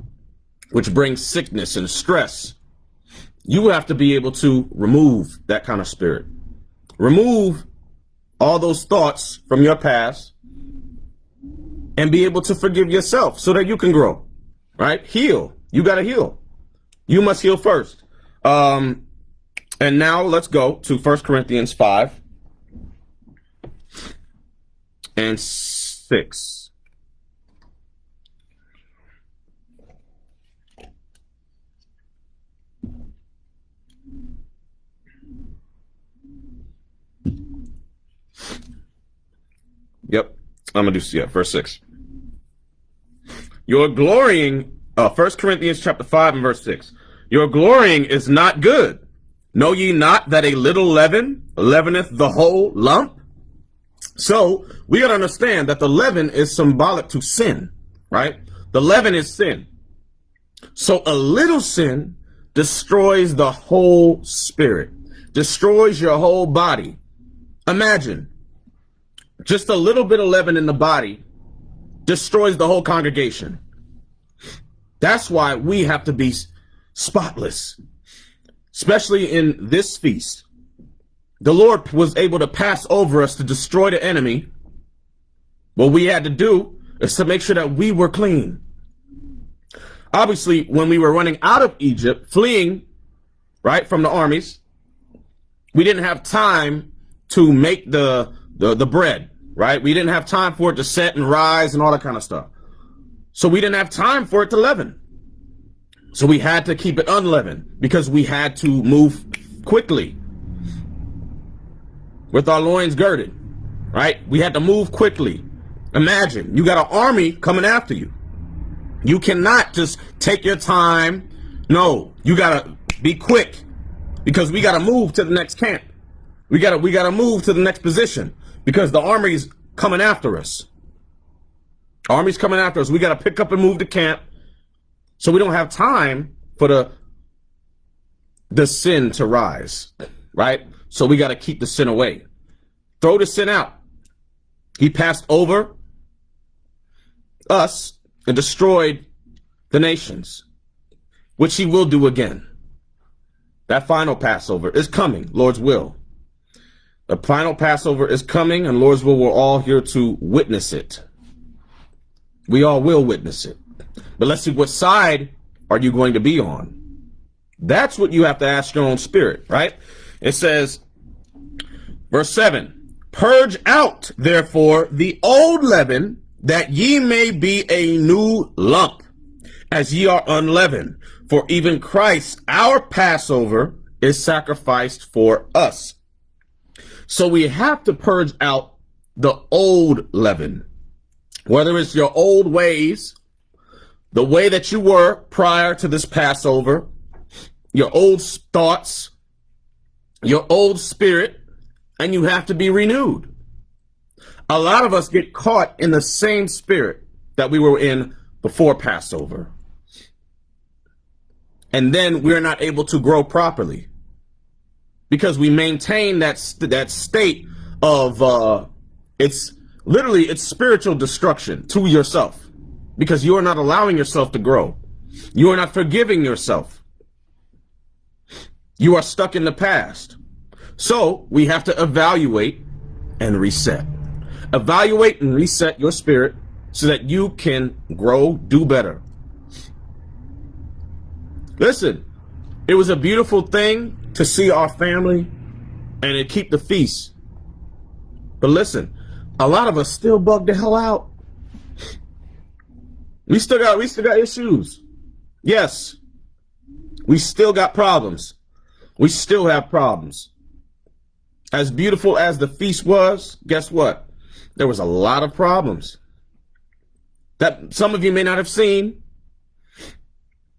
which brings sickness and stress. You have to be able to remove that kind of spirit. Remove all those thoughts from your past and be able to forgive yourself so that you can grow, right? Heal. You got to heal. You must heal first. And now let's go to 1 Corinthians 5 and 6. Yep, I'm going to do verse 6. Your glorying, 1 Corinthians chapter 5 and verse 6. Your glorying is not good. Know ye not that a little leaven leaveneth the whole lump? So we got to understand that the leaven is symbolic to sin, right? The leaven is sin. So a little sin destroys the whole spirit, destroys your whole body. Imagine. Just a little bit of leaven in the body destroys the whole congregation. That's why we have to be spotless, especially in this feast. The Lord was able to pass over us to destroy the enemy. What we had to do is to make sure that we were clean. Obviously, when we were running out of Egypt, fleeing, right, from the armies, we didn't have time to make the bread, right? We didn't have time for it to set and rise and all that kind of stuff. So we didn't have time for it to leaven. So we had to keep it unleavened because we had to move quickly with our loins girded, right? We had to move quickly. Imagine you got an army coming after you. You cannot just take your time. No, you got to be quick because we got to move to the next camp. We got to move to the next position because the army's coming after us. Army's coming after us. We got to pick up and move to camp. So we don't have time for the sin to rise, right? So we got to keep the sin away. Throw the sin out. He passed over us and destroyed the nations, which he will do again. That final Passover is coming, Lord's will. The final Passover is coming, and Lord's will, we're all here to witness it. We all will witness it. But let's see, what side are you going to be on? That's what you have to ask your own spirit, right? It says, verse 7, purge out, therefore, the old leaven, that ye may be a new lump, as ye are unleavened. For even Christ, our Passover, is sacrificed for us. So we have to purge out the old leaven, whether it's your old ways, the way that you were prior to this Passover, your old thoughts, your old spirit, and you have to be renewed. A lot of us get caught in the same spirit that we were in before Passover. And then we're not able to grow properly because we maintain that state of, it's spiritual destruction to yourself. Because you are not allowing yourself to grow. You are not forgiving yourself. You are stuck in the past. So we have to evaluate and reset. Evaluate and reset your spirit so that you can grow, do better. Listen, it was a beautiful thing to see our family and to keep the feast. But listen, a lot of us still bug the hell out. We still got issues. Yes. We still got problems. We still have problems. As beautiful as the feast was, guess what? There was a lot of problems that some of you may not have seen.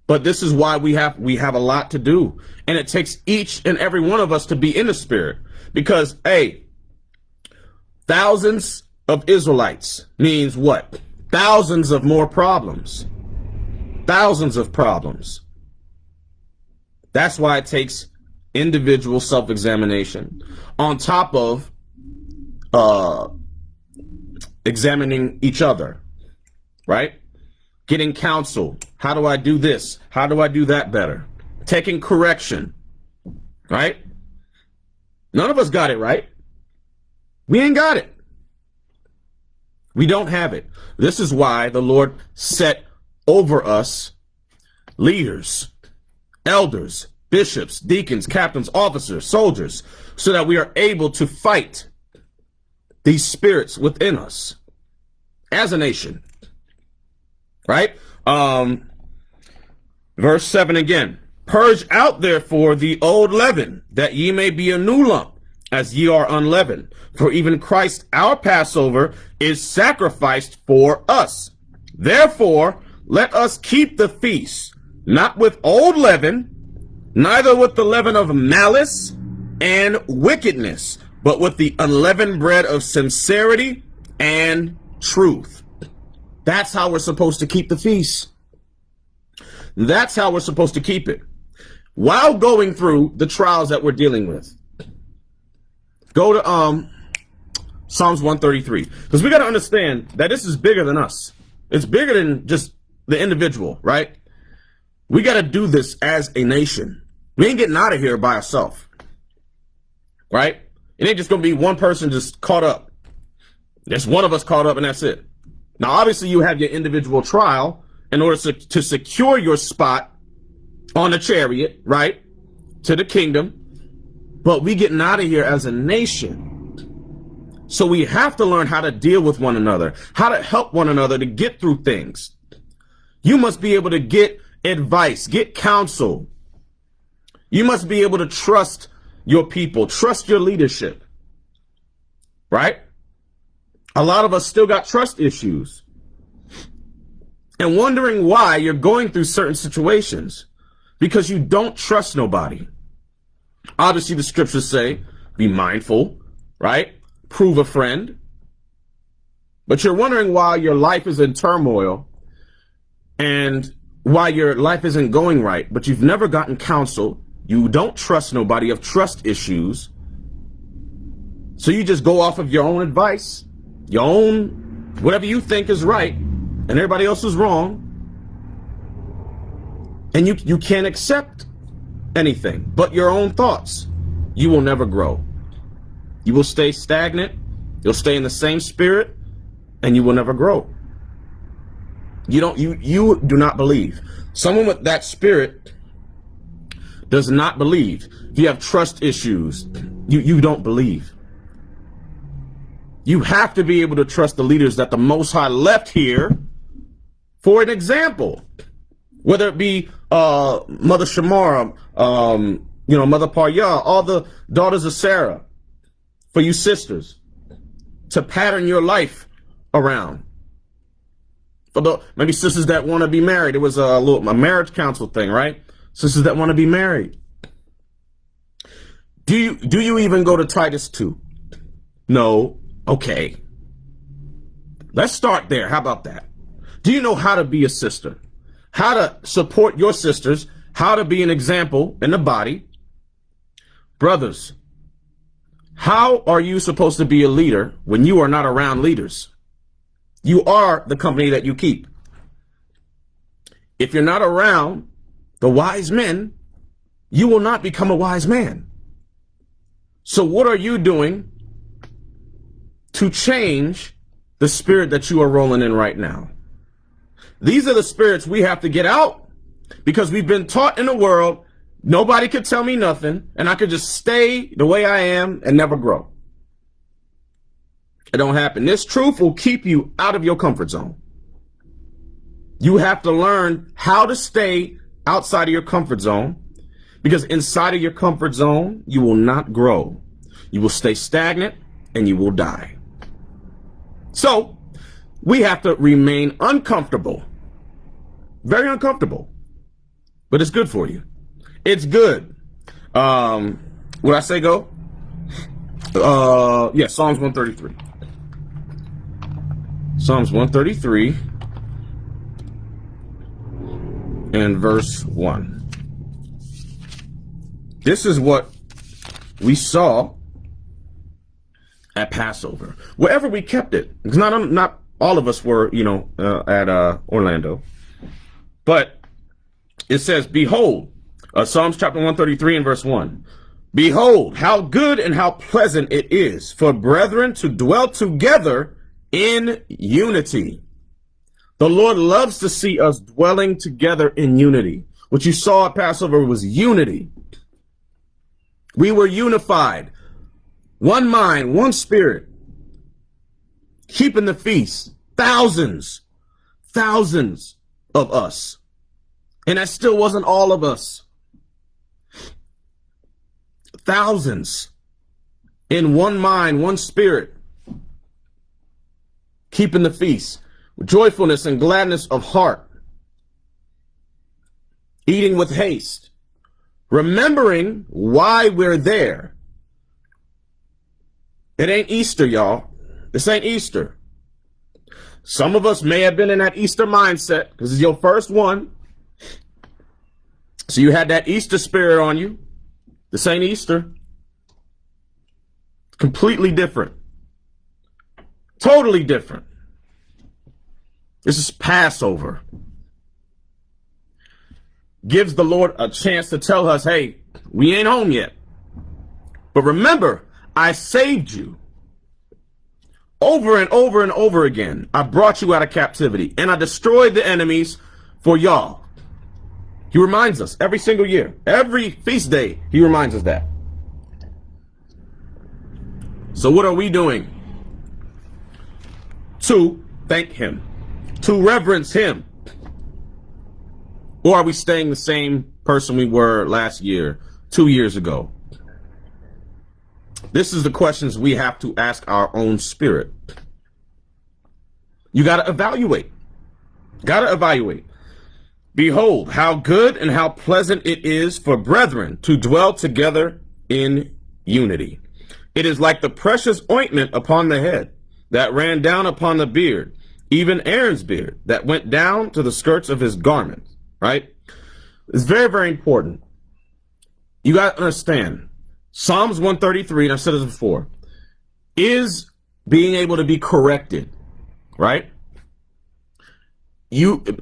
But this is why we have a lot to do. And it takes each and every one of us to be in the spirit. Because, hey, thousands of Israelites means what? Thousands of more problems. Thousands of problems. That's why it takes individual self-examination on top of examining each other, right? Getting counsel. How do I do this? How do I do that better? Taking correction, right? None of us got it right. We ain't got it. We don't have it. This is why the Lord set over us leaders, elders, bishops, deacons, captains, officers, soldiers, so that we are able to fight these spirits within us as a nation. Right? Verse 7 again. Purge out therefore the old leaven, that ye may be a new lump, as ye are unleavened. For even Christ our Passover is sacrificed for us. Therefore, let us keep the feast, not with old leaven, neither with the leaven of malice and wickedness, but with the unleavened bread of sincerity and truth. That's how we're supposed to keep the feast. That's how we're supposed to keep it. While going through the trials that we're dealing with. Go to Psalms 133. Because we got to understand that this is bigger than us. It's bigger than just the individual, right? We got to do this as a nation. We ain't getting out of here by ourselves. Right? It ain't just going to be one person just caught up. Just one of us caught up and that's it. Now, obviously, you have your individual trial in order to secure your spot on the chariot, right, to the kingdom. But we getting out of here as a nation. So we have to learn how to deal with one another, how to help one another to get through things. You must be able to get advice, get counsel. You must be able to trust your people, trust your leadership, right? A lot of us still got trust issues and wondering why you're going through certain situations because you don't trust nobody. Obviously, the scriptures say, be mindful, right? Prove a friend. But you're wondering why your life is in turmoil and why your life isn't going right, but you've never gotten counsel. You don't trust nobody, you have trust issues. So you just go off of your own advice, your own, whatever you think is right, and everybody else is wrong. And you can't accept anything but your own thoughts. You will never grow. You will stay stagnant. You'll stay in the same spirit and you will never grow. You do not believe. Someone with that spirit does not believe. If you have trust issues, you don't believe. You have to be able to trust the leaders that the Most High left here for an example, whether it be Mother Shamara, Mother Paryah, all the daughters of Sarah, for you sisters, to pattern your life around. For the maybe sisters that want to be married, it was a marriage counsel thing, right? Sisters that want to be married. Do you even go to Titus 2? No. Okay. Let's start there. How about that? Do you know how to be a sister? How to support your sisters? How to be an example in the body? Brothers, how are you supposed to be a leader when you are not around leaders? You are the company that you keep. If you're not around the wise men, you will not become a wise man. So what are you doing to change the spirit that you are rolling in right now? These are the spirits we have to get out because we've been taught in the world, nobody could tell me nothing and I could just stay the way I am and never grow. It don't happen. This truth will keep you out of your comfort zone. You have to learn how to stay outside of your comfort zone because inside of your comfort zone, you will not grow. You will stay stagnant and you will die. So we have to remain uncomfortable, very uncomfortable, but it's good for you. It's good. Would I say go? Yeah, Psalms 133. Psalms 133 and verse 1. This is what we saw at Passover, wherever we kept it. Because not all of us were, at Orlando. But it says, behold, Psalms chapter 133 and verse 1. Behold, how good and how pleasant it is for brethren to dwell together in unity. The Lord loves to see us dwelling together in unity. What you saw at Passover was unity. We were unified. One mind, one spirit. Keeping the feast. Thousands of us. And that still wasn't all of us. Thousands in one mind, one spirit, keeping the feast with joyfulness and gladness of heart, eating with haste, remembering why we're there. It ain't Easter, y'all. This ain't Easter. Some of us may have been in that Easter mindset because it's your first one. So you had that Easter spirit on you. This ain't Easter. Completely different. Totally different. This is Passover. Gives the Lord a chance to tell us, hey, we ain't home yet. But remember, I saved you. Over and over and over again, I brought you out of captivity and I destroyed the enemies for y'all. He reminds us every single year, every feast day, he reminds us that. So what are we doing to thank him, to reverence him? Or are we staying the same person we were last year, 2 years ago? This is the questions we have to ask our own spirit. You got to evaluate. Got to evaluate. Behold, how good and how pleasant it is for brethren to dwell together in unity. It is like the precious ointment upon the head that ran down upon the beard, even Aaron's beard that went down to the skirts of his garments, right? It's very, very important. You got to understand, Psalms 133, and I've said this before, is being able to be corrected, right?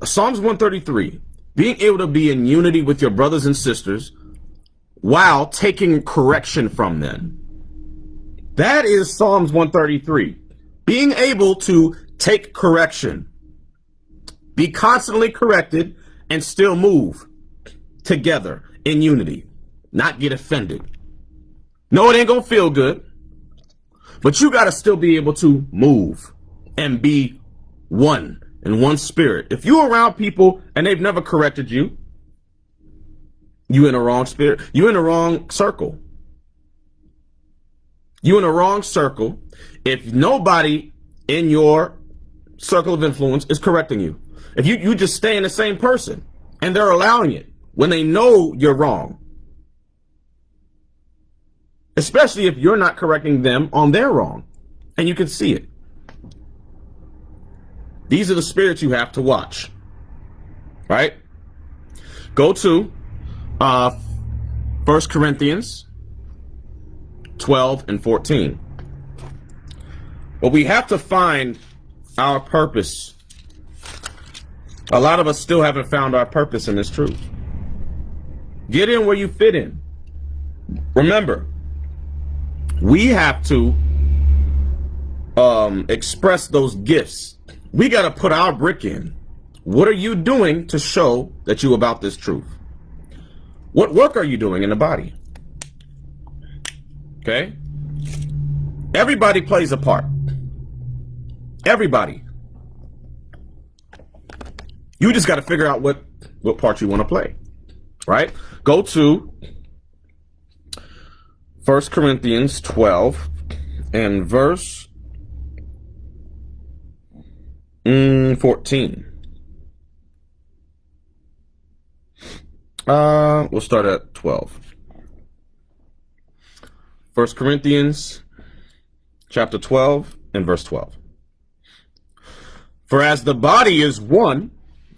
Psalms 133, being able to be in unity with your brothers and sisters while taking correction from them. That is Psalms 133. Being able to take correction, be constantly corrected, and still move together in unity, not get offended. No, it ain't gonna feel good, but you gotta still be able to move and be one in one spirit. If you're around people and they've never corrected you, you in the wrong spirit, you in the wrong circle. You in the wrong circle if nobody in your circle of influence is correcting you. If you just stay in the same person and they're allowing it when they know you're wrong. Especially if you're not correcting them on their wrong and you can see it. These are the spirits you have to watch, right? Go to 1 Corinthians 12 and 14. But we have to find our purpose. A lot of us still haven't found our purpose in this truth. Get in where you fit in. Remember, we have to express those gifts. We got to put our brick in. What are you doing to show that you about this truth? What work are you doing in the body? Okay? Everybody plays a part. Everybody. You just got to figure out what part you want to play. Right? Go to 1 Corinthians 12 and verse 14. We'll start at 12. 1 Corinthians chapter 12 and verse 12. For as the body is one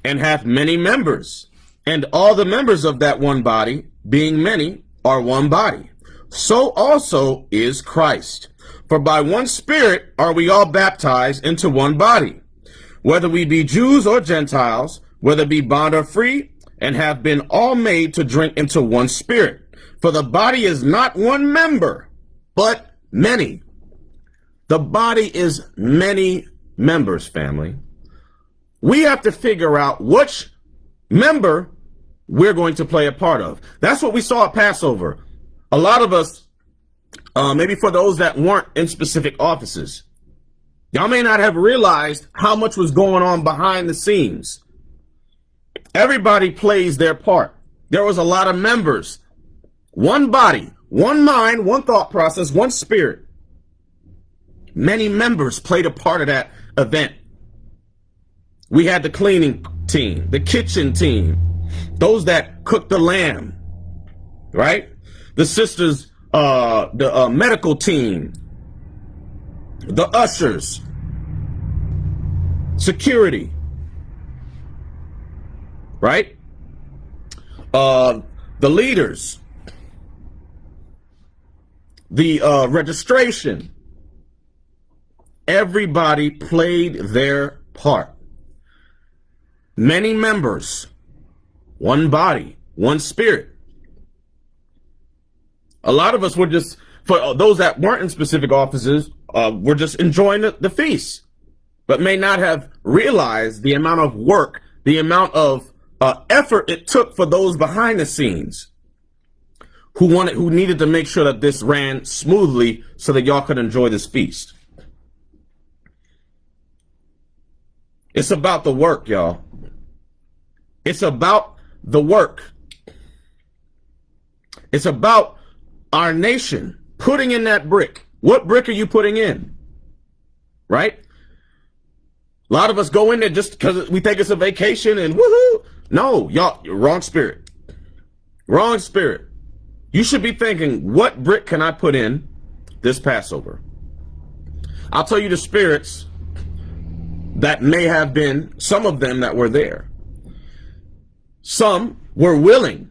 and hath many members, and all the members of that one body, being many, are one body, so also is Christ. For by one Spirit are we all baptized into one body, whether we be Jews or Gentiles, whether be bond or free, and have been all made to drink into one Spirit. For the body is not one member, but many. The body is many members, family. We have to figure out which member we're going to play a part of. That's what we saw at Passover. A lot of us, maybe for those that weren't in specific offices, y'all may not have realized how much was going on behind the scenes. Everybody plays their part. There was a lot of members. One body, one mind, one thought process, one spirit. Many members played a part of that event. We had the cleaning team, the kitchen team, those that cooked the lamb, right? The sisters, the medical team, the ushers, security, right? The leaders, the registration. Everybody played their part. Many members, one body, one spirit. A lot of us were just, for those that weren't in specific offices, were just enjoying the feast, but may not have realized the amount of work, the amount of effort it took for those behind the scenes who needed to make sure that this ran smoothly so that y'all could enjoy this feast. It's about the work, y'all. It's about the work. It's about our nation putting in that brick. What brick are you putting in? Right? A lot of us go in there just because we think it's a vacation and woohoo. No, y'all, wrong spirit. Wrong spirit. You should be thinking, what brick can I put in this Passover? I'll tell you the spirits that may have been, some of them that were there. Some were willing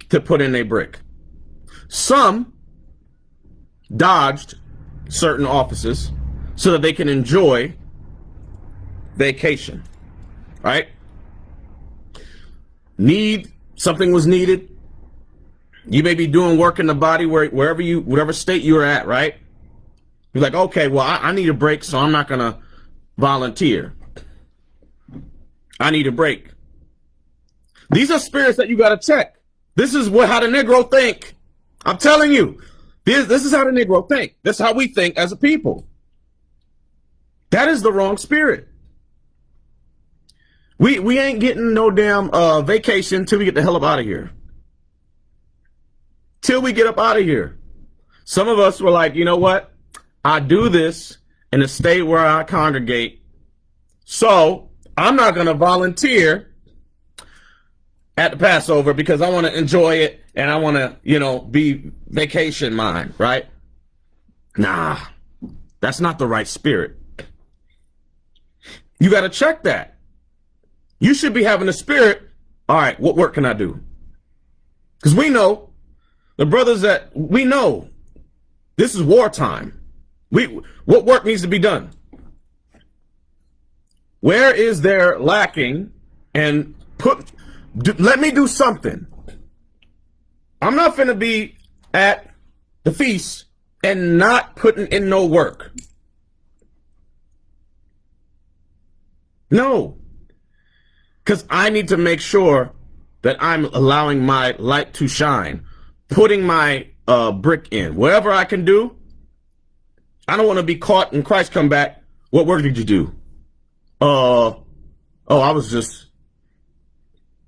to put in a brick. Some dodged certain offices so that they can enjoy vacation, right? Something was needed. You may be doing work in the body whatever state you're at, right? You're like, okay, well, I need a break, so I'm not going to volunteer. I need a break. These are spirits that you got to check. This is how the Negro think. I'm telling you, this is how the Negro think. That's how we think as a people. That is the wrong spirit. We ain't getting no damn vacation till we get the hell up out of here. Till we get up out of here. Some of us were like, you know what? I do this in the state where I congregate. So I'm not going to volunteer at the Passover because I want to enjoy it and I want to, be vacation mind, right? Nah, that's not the right spirit. You got to check that. You should be having a spirit. All right, what work can I do? Because we know, the brothers that we know, this is wartime. What work needs to be done? Where is there lacking? And let me do something. I'm not finna be at the feast and not putting in no work. No. Because I need to make sure that I'm allowing my light to shine, putting my brick in. Whatever I can do, I don't want to be caught and Christ come back. What work did you do? I was just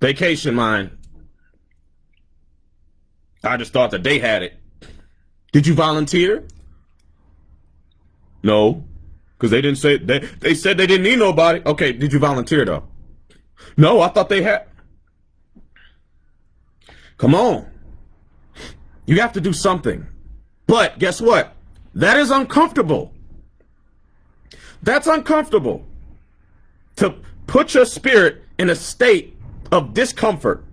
vacation mind. I just thought that they had it. Did you volunteer? No, because they didn't say, they said they didn't need nobody. Okay, did you volunteer though? No, I thought they had. Come on. You have to do something. But guess what? That is uncomfortable. That's uncomfortable. To put your spirit in a state of discomfort.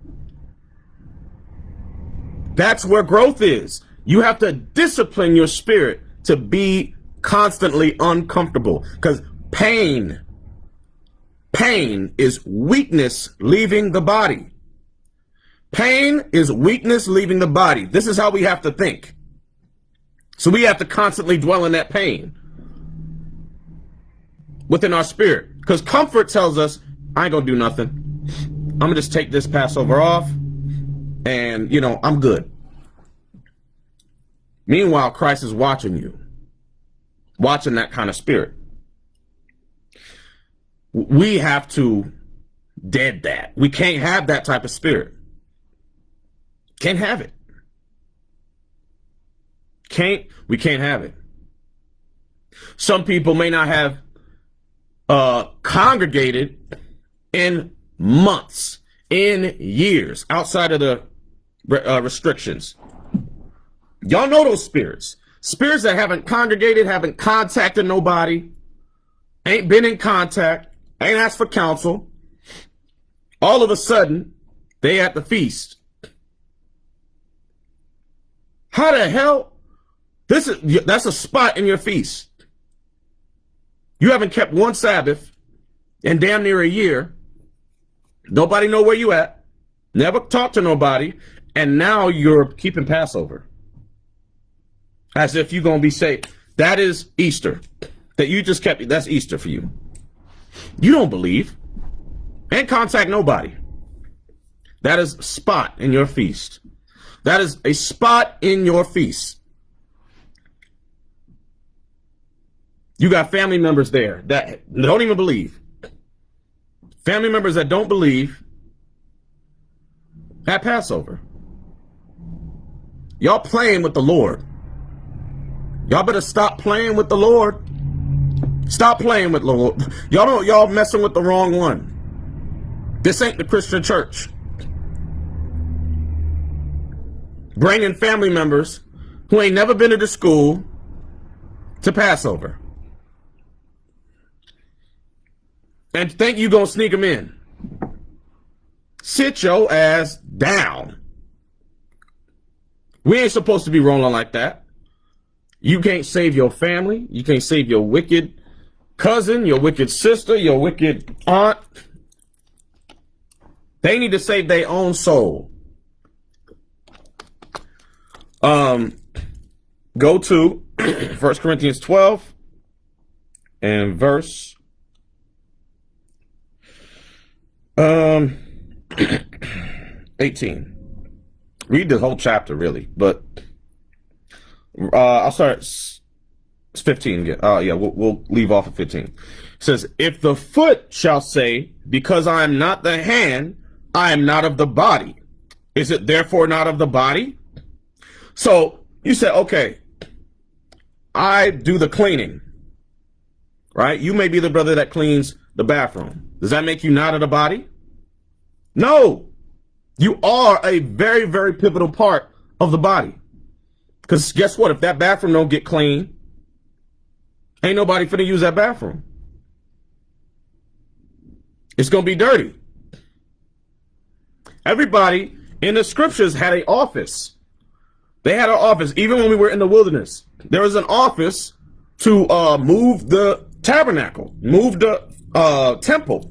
That's where growth is. You have to discipline your spirit to be constantly uncomfortable. Because pain is weakness leaving the body. Pain is weakness leaving the body. This is how we have to think. So we have to constantly dwell in that pain within our spirit. Because comfort tells us, I ain't gonna do nothing. I'm gonna just take this Passover off and, I'm good. Meanwhile, Christ is watching you, watching that kind of spirit. We have to dead that. We can't have that type of spirit. Can't have it. We can't have it. Some people may not have congregated in months, in years, outside of the restrictions. Y'all know those spirits. Spirits that haven't congregated, haven't contacted nobody, ain't been in contact, ain't asked for counsel. All of a sudden, they at the feast. How the hell? That's a spot in your feast. You haven't kept one Sabbath in damn near a year. Nobody know where you at. Never talked to nobody. And now you're keeping Passover. As if you're going to be saved. That is Easter. That you just kept. That's Easter for you. You don't believe. And contact nobody. That is a spot in your feast. That is a spot in your feast. You got family members there that don't even believe. Family members that don't believe at Passover. Y'all playing with the Lord. Y'all better stop playing with the Lord. Stop playing with the Lord. Y'all messing with the wrong one. This ain't the Christian church. Bringing family members who ain't never been to the school to Passover. And think you gonna sneak them in. Sit your ass down. We ain't supposed to be rolling like that. You can't save your family. You can't save your wicked cousin, your wicked sister, your wicked aunt. They need to save their own soul. Go to 1 Corinthians 12 and verse 18. Read the whole chapter, really, but I'll start at 15. Yeah, we'll leave off at 15. It says, if the foot shall say, because I am not the hand, I am not of the body, is it therefore not of the body? So you say, okay, I do the cleaning, right? You may be the brother that cleans the bathroom. Does that make you not of the body? No. You are a very, very pivotal part of the body. Because guess what? If that bathroom don't get clean, ain't nobody finna use that bathroom. It's going to be dirty. Everybody in the scriptures had an office. They had an office. Even when we were in the wilderness, there was an office to move the tabernacle, move the temple.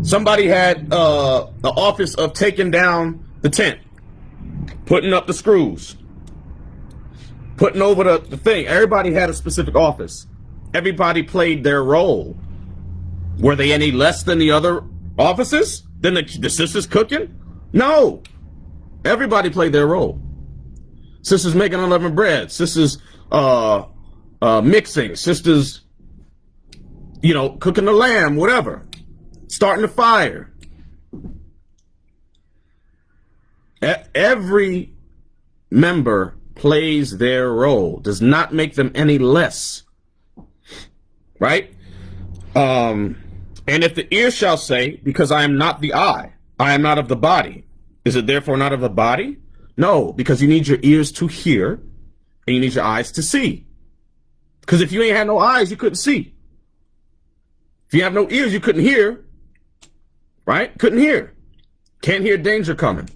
Somebody had the office of taking down the tent, putting up the screws, putting over the thing. Everybody had a specific office. Everybody played their role. Were they any less than the other offices? Than the sisters cooking? No. Everybody played their role. Sisters making unleavened bread. Sisters mixing. Sisters, cooking the lamb, whatever. Starting the fire. Every member plays their role. Does not make them any less. Right? And if the ear shall say, because I am not the eye, I am not of the body, is it therefore not of the body? No, because you need your ears to hear and you need your eyes to see. Because if you ain't had no eyes, you couldn't see. If you have no ears, you couldn't hear. Right? Couldn't hear. Can't hear danger coming.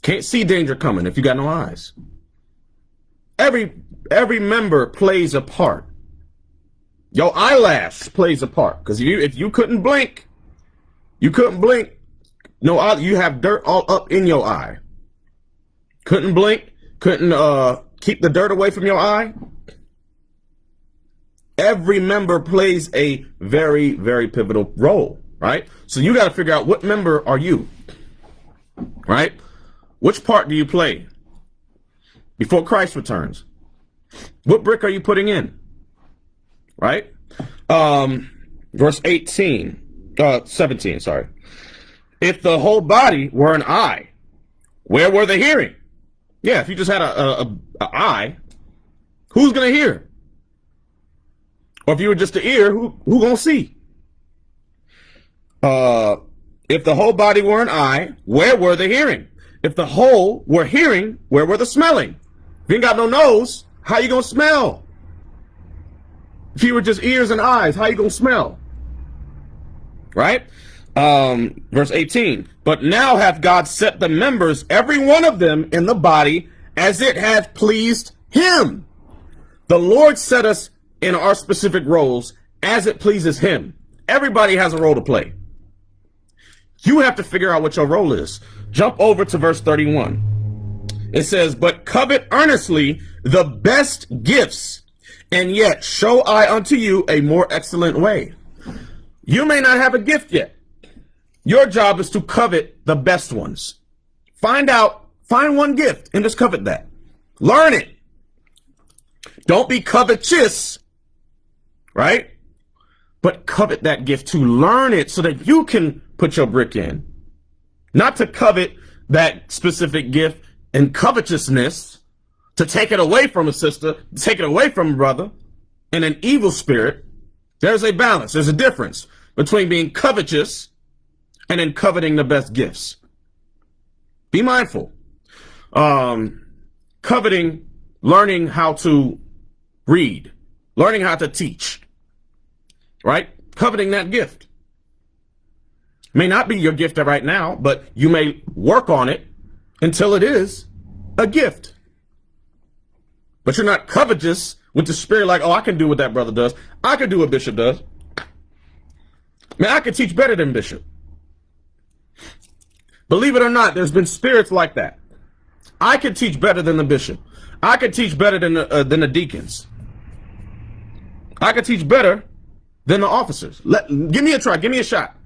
Can't see danger coming if you got no eyes. Every member plays a part. Your eyelash plays a part. Because if you couldn't blink, no, you have dirt all up in your eye. Couldn't blink, couldn't keep the dirt away from your eye. Every member plays a very, very pivotal role, right? So you got to figure out, what member are you, right? Which part do you play before Christ returns? What brick are you putting in, right? Verse 17, sorry. If the whole body were an eye, where were the hearing? Yeah, if you just had a eye, who's gonna hear? Or if you were just an ear, who gonna see? If the whole body were an eye, where were the hearing? If the whole were hearing, where were the smelling? If you ain't got no nose, how you gonna smell? If you were just ears and eyes, how you gonna smell? Right? Verse 18, but now hath God set the members, every one of them, in the body, as it hath pleased him. The Lord set us in our specific roles as it pleases him. Everybody has a role to play. You have to figure out what your role is. Jump over to verse 31. It says, but covet earnestly the best gifts, and yet show I unto you a more excellent way. You may not have a gift yet. Your job is to covet the best ones. Find one gift and just covet that. Learn it. Don't be covetous, right? But covet that gift, to learn it so that you can put your brick in. Not to covet that specific gift and covetousness, to take it away from a sister, take it away from a brother, in an evil spirit. There's a balance. There's a difference between being covetous and then coveting the best gifts. Be mindful. Coveting, learning how to read, learning how to teach, right? Coveting that gift. May not be your gift right now, but you may work on it until it is a gift. But you're not covetous with the spirit like, oh, I can do what that brother does. I can do what Bishop does. Man, I can teach better than Bishop. Believe it or not, there's been spirits like that. I can teach better than the bishop. I can teach better than the deacons. I can teach better than the officers. Give me a try. Give me a shot.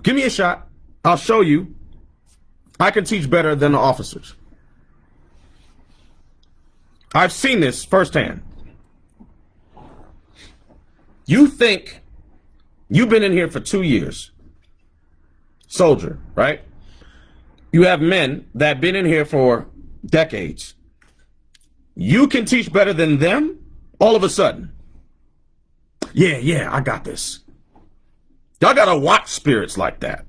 Give me a shot. I'll show you. I can teach better than the officers. I've seen this firsthand. You think you've been in here for 2 years. Soldier, right? You have men that have been in here for decades. You can teach better than them all of a sudden. Yeah, I got this. Y'all got to watch spirits like that.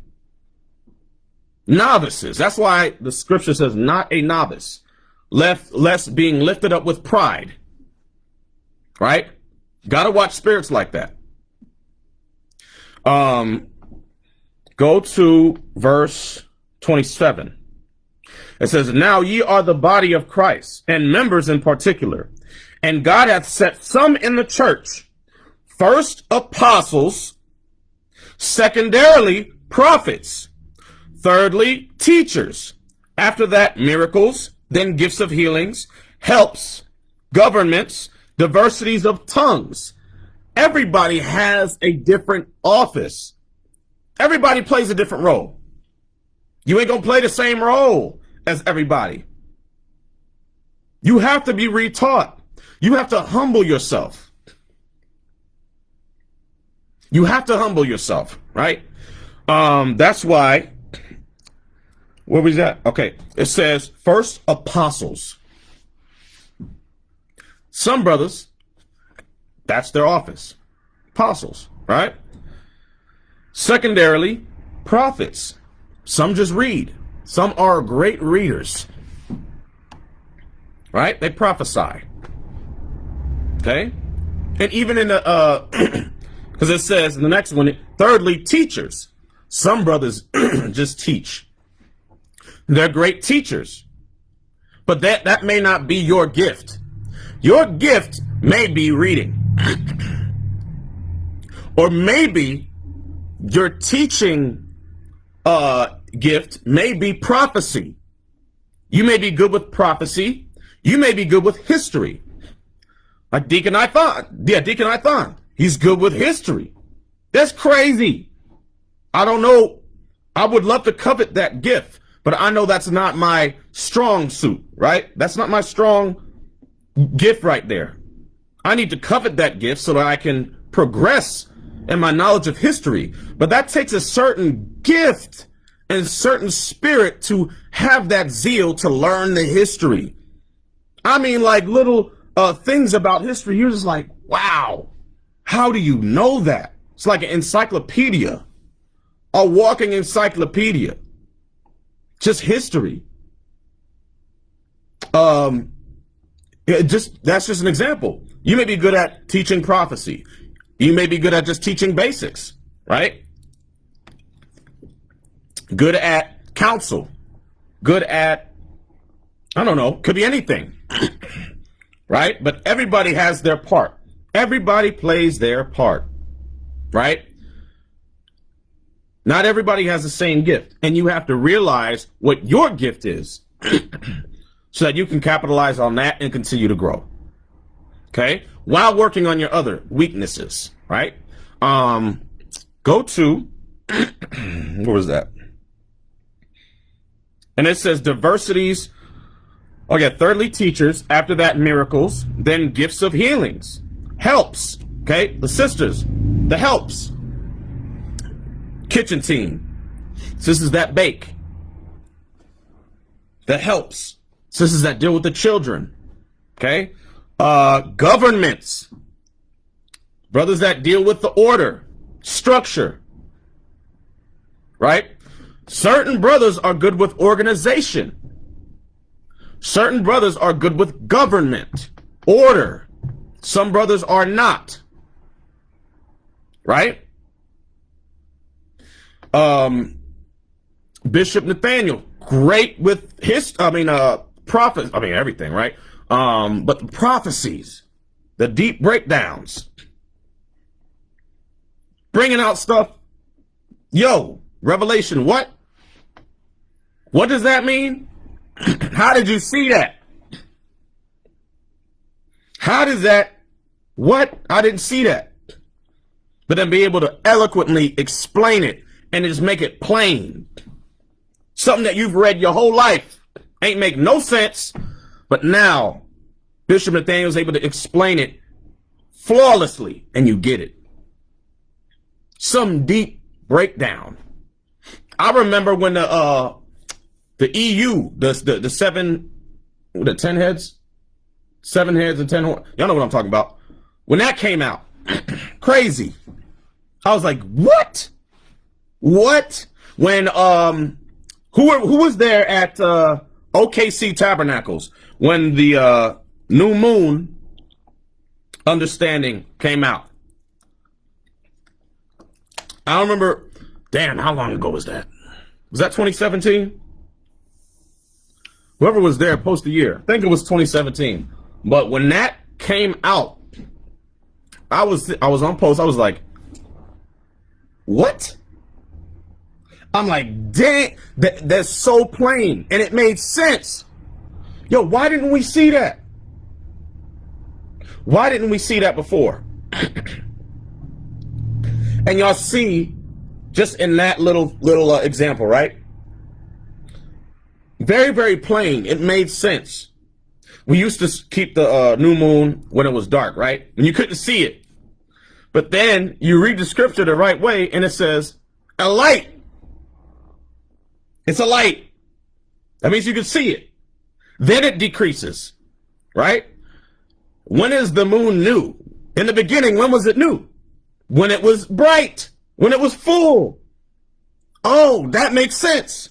Novices. That's why the scripture says not a novice, lest being lifted up with pride. Right? Got to watch spirits like that. Go to verse 27. It says, now ye are the body of Christ, and members in particular. And God hath set some in the church, first apostles, secondarily prophets, thirdly teachers, after that miracles, then gifts of healings, helps, governments, diversities of tongues. Everybody has a different office. Everybody plays a different role. You ain't gonna play the same role as everybody. You have to be retaught. You have to humble yourself. You have to humble yourself, right? That's why, where was that? Okay, it says first apostles. Some brothers, that's their office. Apostles, right? Secondarily, prophets. Some just read. Some are great readers. Right? They prophesy. Okay? And even in the, because it says in the next one, thirdly, teachers. Some brothers just teach. They're great teachers. But that may not be your gift. Your gift may be reading. Or maybe your teaching gift may be prophecy. You may be good with prophecy. You may be good with history. Like Deacon Ithon. Yeah, Deacon Ithon. He's good with history. That's crazy. I don't know. I would love to covet that gift, but I know that's not my strong suit, right? That's not my strong gift right there. I need to covet that gift so that I can progress in my knowledge of history. But that takes a certain gift and certain spirit to have that zeal to learn the history. I mean, like little things about history. You're just like, wow, how do you know that? It's like an encyclopedia, a walking encyclopedia, just history. That's just an example. You may be good at teaching prophecy. You may be good at just teaching basics, right? Good at counsel. Good at, I don't know, could be anything, right? But everybody has their part. Everybody plays their part, right? Not everybody has the same gift. And you have to realize what your gift is so that you can capitalize on that and continue to grow. Okay? While working on your other weaknesses, right? Go to Where was that? And it says diversities. Okay, thirdly, teachers. After that, miracles. Then gifts of healings. Helps. Okay, the sisters. The helps. Kitchen team. Sisters that bake. That helps. Sisters that deal with the children. Okay. Governments. Brothers that deal with the order. Structure. Right? Certain brothers are good with organization. Certain brothers are good with government, order. Some brothers are not. Right? Bishop Nathaniel, great with prophets, everything, right? But the prophecies, the deep breakdowns, bringing out stuff. Yo, Revelation, what? What does that mean? How did you see that? How does that? What? I didn't see that. But then be able to eloquently explain it and just make it plain. Something that you've read your whole life ain't make no sense. But now Bishop Nathaniel's able to explain it flawlessly and you get it. Some deep breakdown. I remember when the EU, the 10 heads, 7 heads and 10 horns. Y'all know what I'm talking about. When that came out, crazy. I was like, what? What? When who was there at OKC Tabernacles when the new moon understanding came out? I don't remember. Damn, how long ago was that? Was that 2017? Whoever was there post a year. I think it was 2017. But when that came out, I was on post. I was like, what? I'm like, dang, that's so plain. And it made sense. Yo, why didn't we see that? Why didn't we see that before? And y'all see, just in that little example, right? Very, very plain. It made sense. We used to keep the new moon when it was dark, right? And you couldn't see it. But then you read the scripture the right way and it says, a light. It's a light. That means you can see it. Then it decreases, right? When is the moon new? In the beginning, when was it new? When it was bright, when it was full. Oh, that makes sense.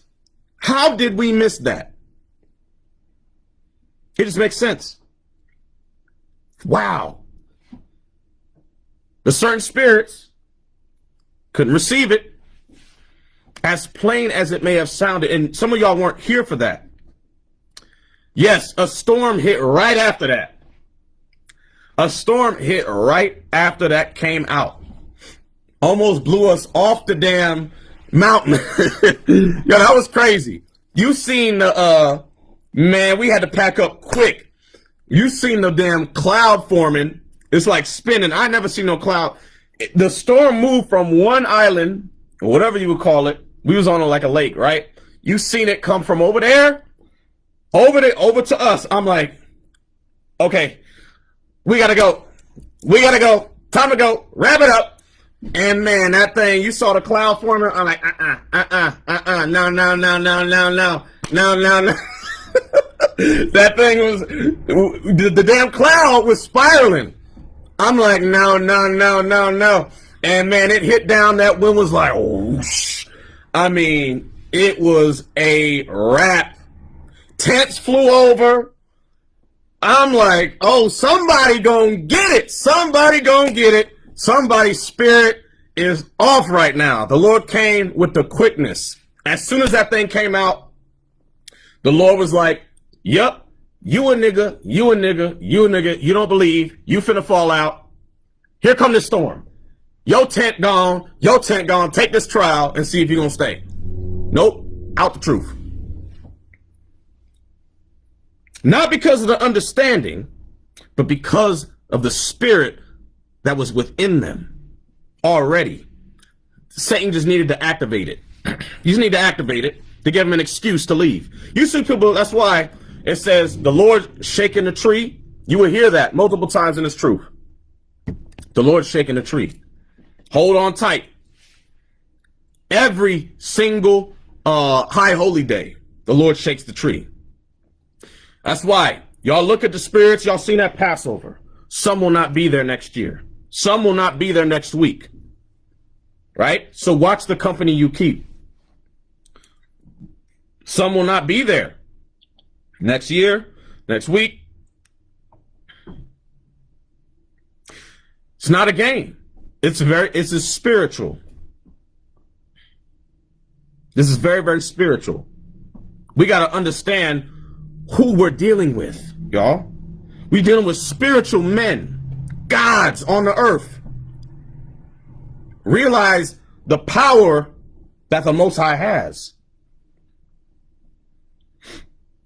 How did we miss that? It just makes sense. Wow. The certain spirits couldn't receive it, as plain as it may have sounded. And some of y'all weren't here for that. Yes, a storm hit right after that. A storm hit right after that came out. Almost blew us off the damn mountain. Yo, that was crazy. You seen the, man, we had to pack up quick. You seen the damn cloud forming. It's like spinning. I never seen no cloud. The storm moved from one island, or whatever you would call it. We was on like a lake, right? You seen it come from over there, over to us. I'm like, okay, we gotta go. We gotta go. Time to go. Wrap it up. And man, that thing, you saw the cloud forming. I'm like, no. That thing was, the damn cloud was spiraling. I'm like, no. And man, it hit down. That wind was like, whoosh. I mean, it was a wrap. Tents flew over. I'm like, oh, somebody gonna get it. Somebody gonna get it. Somebody's spirit is off right now. The Lord came with the quickness. As soon as that thing came out, the Lord was like, yup, you a nigga, you don't believe, you finna fall out. Here come the storm. Your tent gone, take this trial and see if you're gonna stay. Nope, out the truth. Not because of the understanding, but because of the spirit that was within them already. Satan just needed to activate it. You just need to activate it to give him an excuse to leave. You see people, that's why it says the Lord shaking the tree. You will hear that multiple times in this truth. The Lord shaking the tree. Hold on tight. Every single high holy day, the Lord shakes the tree. That's why y'all look at the spirits. Y'all seen that Passover. Some will not be there next year. Some will not be there next week. Right? So watch the company you keep. Some will not be there next year, next week. It's not a game. It's a spiritual. This is very, very spiritual. We got to understand who we're dealing with, y'all. We're dealing with spiritual men, gods on the earth. Realize the power that the Most High has.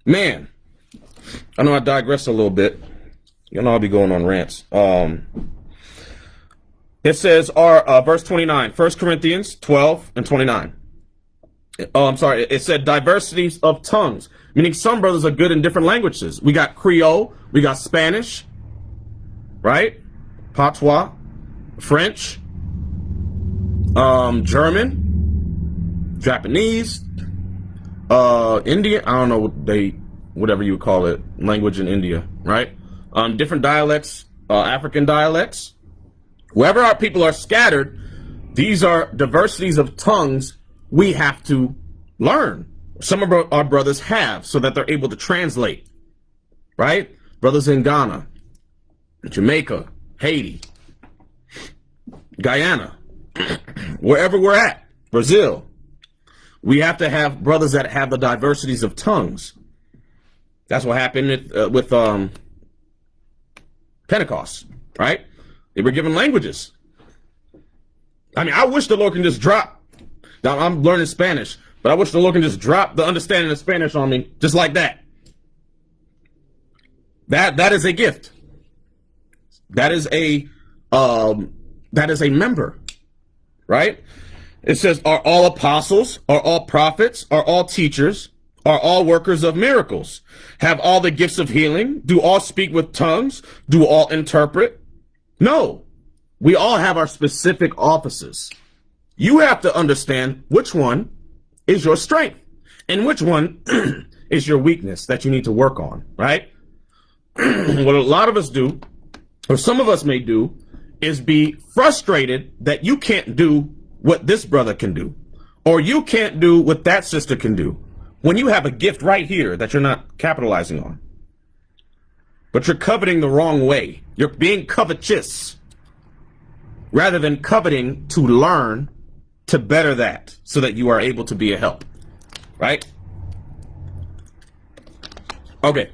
Man, I know I digress a little bit. You know I'll be going on rants. It says, verse 29, 1 Corinthians 12 and 29. I'm sorry, it said diversities of tongues, meaning some brothers are good in different languages. We got Creole, we got Spanish, right? Patois, French, German, Japanese, Indian, I don't know whatever you would call it, language in India, right? Different dialects, African dialects. Wherever our people are scattered, these are diversities of tongues we have to learn. Some of our brothers have, so that they're able to translate, right? Brothers in Ghana, Jamaica, Haiti, Guyana, wherever we're at, Brazil, we have to have brothers that have the diversities of tongues. That's what happened with Pentecost, right? They were given languages. I mean, I wish the Lord can just drop. Now, I'm learning Spanish, but I wish the Lord can just drop the understanding of Spanish on me, just like that. That is a gift. That is a member, right? It says, are all apostles, are all prophets, are all teachers, are all workers of miracles, have all the gifts of healing, do all speak with tongues, do all interpret? No, we all have our specific offices. You have to understand which one is your strength and which one is your weakness that you need to work on, right? What a lot of us do, or some of us may do, is be frustrated that you can't do what this brother can do, or you can't do what that sister can do, when you have a gift right here that you're not capitalizing on. But you're coveting the wrong way. You're being covetous rather than coveting to learn to better that so that you are able to be a help, right? Okay.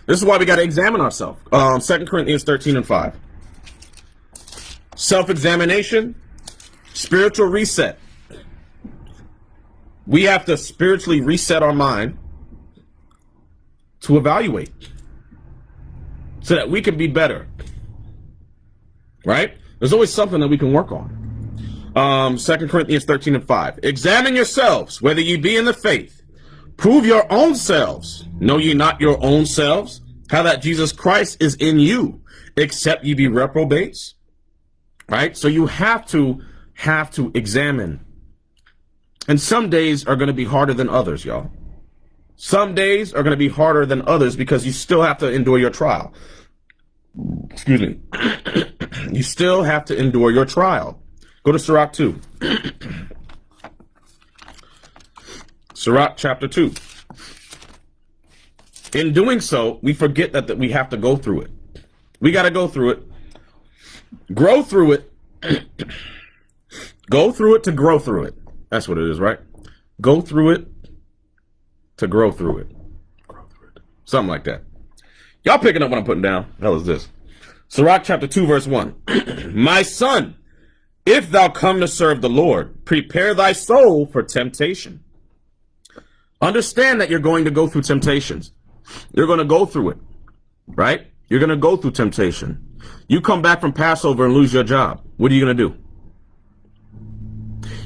This is why we got to examine ourselves. 2 Corinthians 13 and 5. Self-examination, spiritual reset. We have to spiritually reset our mind to evaluate so that we can be better, right? There's always something that we can work on. 2 Corinthians 13 and 5. Examine yourselves, whether ye be in the faith. Prove your own selves. Know ye not your own selves, how that Jesus Christ is in you, except ye be reprobates? Right? So you have to examine. And some days are going to be harder than others, y'all. Some days are going to be harder than others because you still have to endure your trial. Excuse me. You still have to endure your trial. Go to Sirach 2. Sirach chapter 2. In doing so, we forget that we have to go through it. We got to go through it. Grow through it. Go through it to grow through it. That's what it is, right? Go through it to grow through it. Grow through it. Something like that. Y'all picking up what I'm putting down? The hell is this? Sirach chapter 2, verse 1. My son, if thou come to serve the Lord, prepare thy soul for temptation. Understand that you're going to go through temptations. You're going to go through it, right? You're going to go through temptation. You come back from Passover and lose your job. What are you going to do?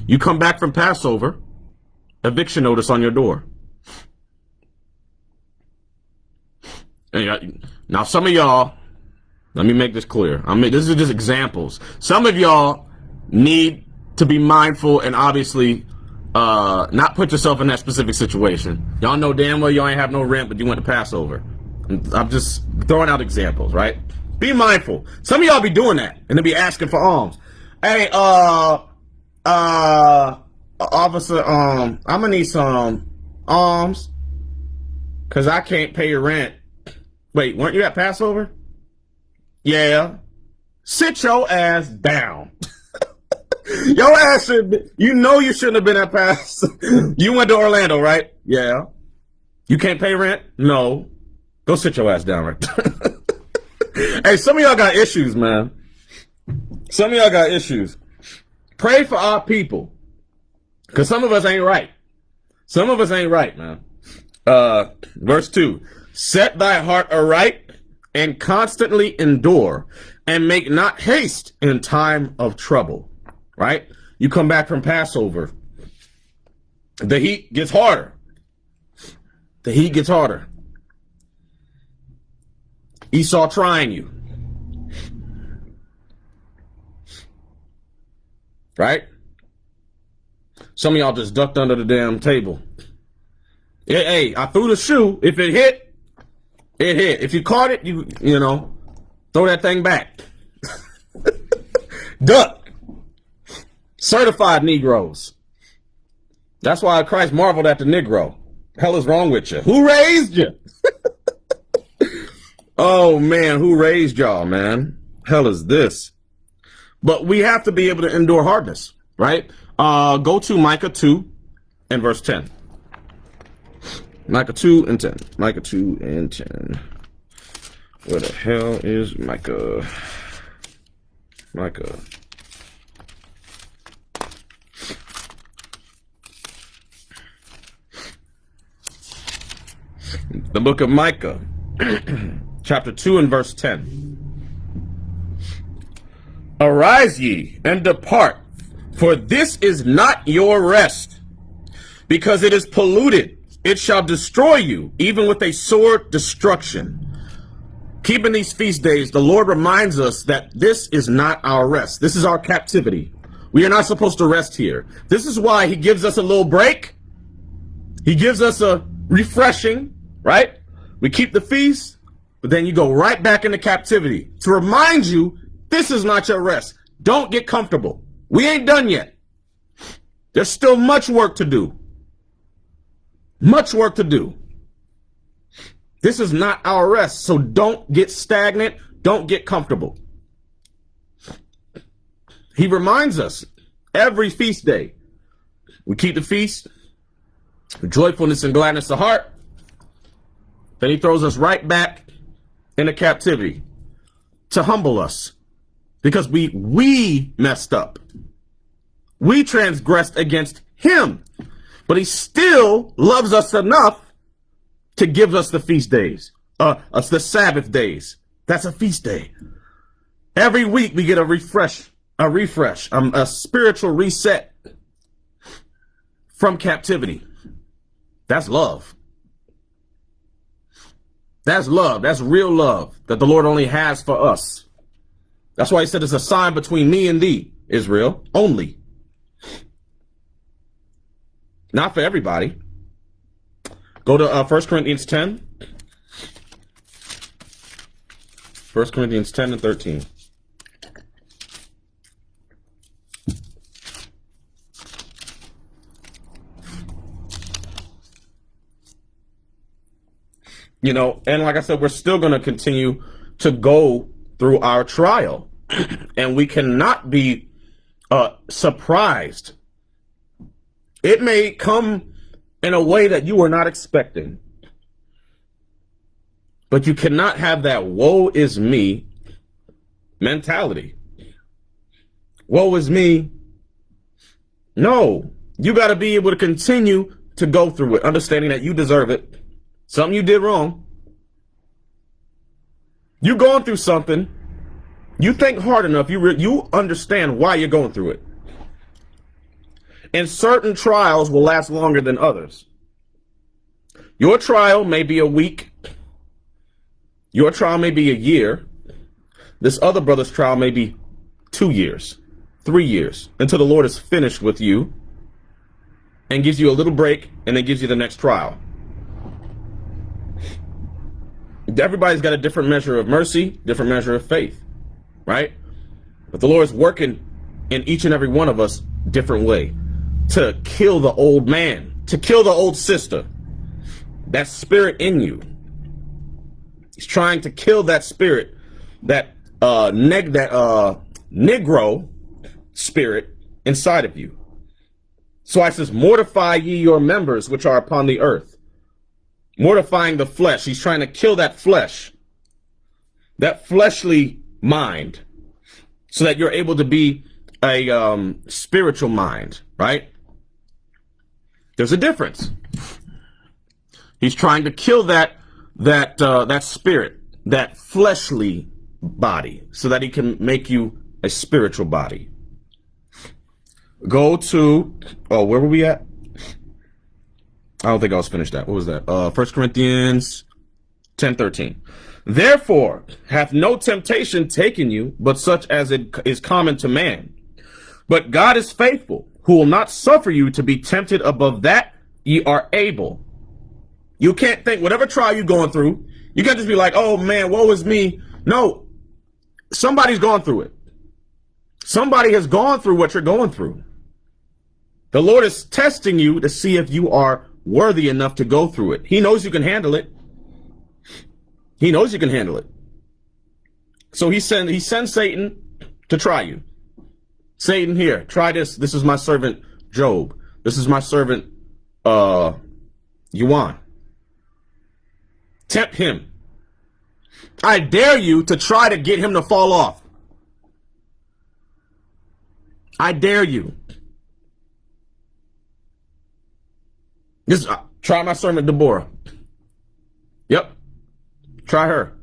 You come back from Passover, eviction notice on your door. Now, some of y'all, let me make this clear. This is just examples. Some of y'all need to be mindful and obviously not put yourself in that specific situation. Y'all know damn well y'all ain't have no rent, but you went to Passover. I'm just throwing out examples, right? Be mindful. Some of y'all be doing that and they be asking for alms. Hey, officer, I'm gonna need some alms because I can't pay your rent. Wait, weren't you at Passover? Yeah. Sit your ass down. Your ass should be, you shouldn't have been at Passover. You went to Orlando, right? Yeah. You can't pay rent? No. Go sit your ass down right there. Hey, some of y'all got issues, man. Some of y'all got issues. Pray for our people. Because some of us ain't right. Some of us ain't right, man. Verse 2. Set thy heart aright and constantly endure and make not haste in time of trouble. Right? You come back from Passover. The heat gets harder. The heat gets harder. Esau trying you. Right? Some of y'all just ducked under the damn table. Hey, I threw the shoe. If it hit, it hit. If you caught it, you know, throw that thing back. Duck. Certified Negroes. That's why Christ marveled at the Negro. Hell is wrong with you? Who raised you? Oh, man, who raised y'all, man? Hell is this? But we have to be able to endure hardness, right? Go to Micah 2 and verse 10. Micah 2 and 10. Micah 2 and 10. Where the hell is Micah? Micah. The book of Micah, chapter 2 and verse 10. Arise ye and depart, for this is not your rest, because it is polluted. It shall destroy you, even with a sore destruction. Keeping these feast days, the Lord reminds us that this is not our rest. This is our captivity. We are not supposed to rest here. This is why he gives us a little break. He gives us a refreshing, right? We keep the feast, but then you go right back into captivity to remind you this is not your rest. Don't get comfortable. We ain't done yet. There's still much work to do. Much work to do. This is not our rest, so don't get stagnant. Don't get comfortable. He reminds us every feast day. We keep the feast with joyfulness and gladness of heart. Then he throws us right back into captivity to humble us because we messed up. We transgressed against him, but he still loves us enough to give us the feast days, the Sabbath days. That's a feast day. Every week we get a refresh, a spiritual reset from captivity. That's love. That's love. That's real love that the Lord only has for us. That's why he said it's a sign between me and thee, Israel, only. Not for everybody. Go to 1 Corinthians 10. 1 Corinthians 10 and 13. You know, and like I said, we're still going to continue to go through our trial. And we cannot be surprised. It may come in a way that you were not expecting. But you cannot have that woe is me mentality. Woe is me. No, you got to be able to continue to go through it, understanding that you deserve it. Something you did wrong. You're going through something. You think hard enough, you understand why you're going through it. And certain trials will last longer than others. Your trial may be a week. Your trial may be a year. This other brother's trial may be 2 years, 3 years, until the Lord is finished with you and gives you a little break and then gives you the next trial. Everybody's got a different measure of mercy, different measure of faith, right? But the Lord is working in each and every one of us different way to kill the old man, to kill the old sister, that spirit in you. He's trying to kill that spirit, that Negro spirit inside of you. So I says, mortify ye your members which are upon the earth. Mortifying the flesh. He's trying to kill that flesh, that fleshly mind, so that you're able to be a spiritual mind, right? There's a difference. He's trying to kill that spirit, that fleshly body, so that he can make you a spiritual body. Go to, where were we at? I don't think I was finished that. What was that? 1 Corinthians 10:13. Therefore, hath no temptation taken you, but such as it is common to man. But God is faithful, who will not suffer you to be tempted above that ye are able. You can't think, whatever trial you're going through, you can't just be like, oh man, woe is me. No, somebody's gone through it. Somebody has gone through what you're going through. The Lord is testing you to see if you are worthy enough to go through it. He knows you can handle it. He knows you can handle it. So he sends Satan to try you. Satan, here, try this. This is my servant Job. This is my servant Yuan. Tempt him. I dare you to try to get him to fall off. I dare you. Try my servant Deborah. Yep. Try her.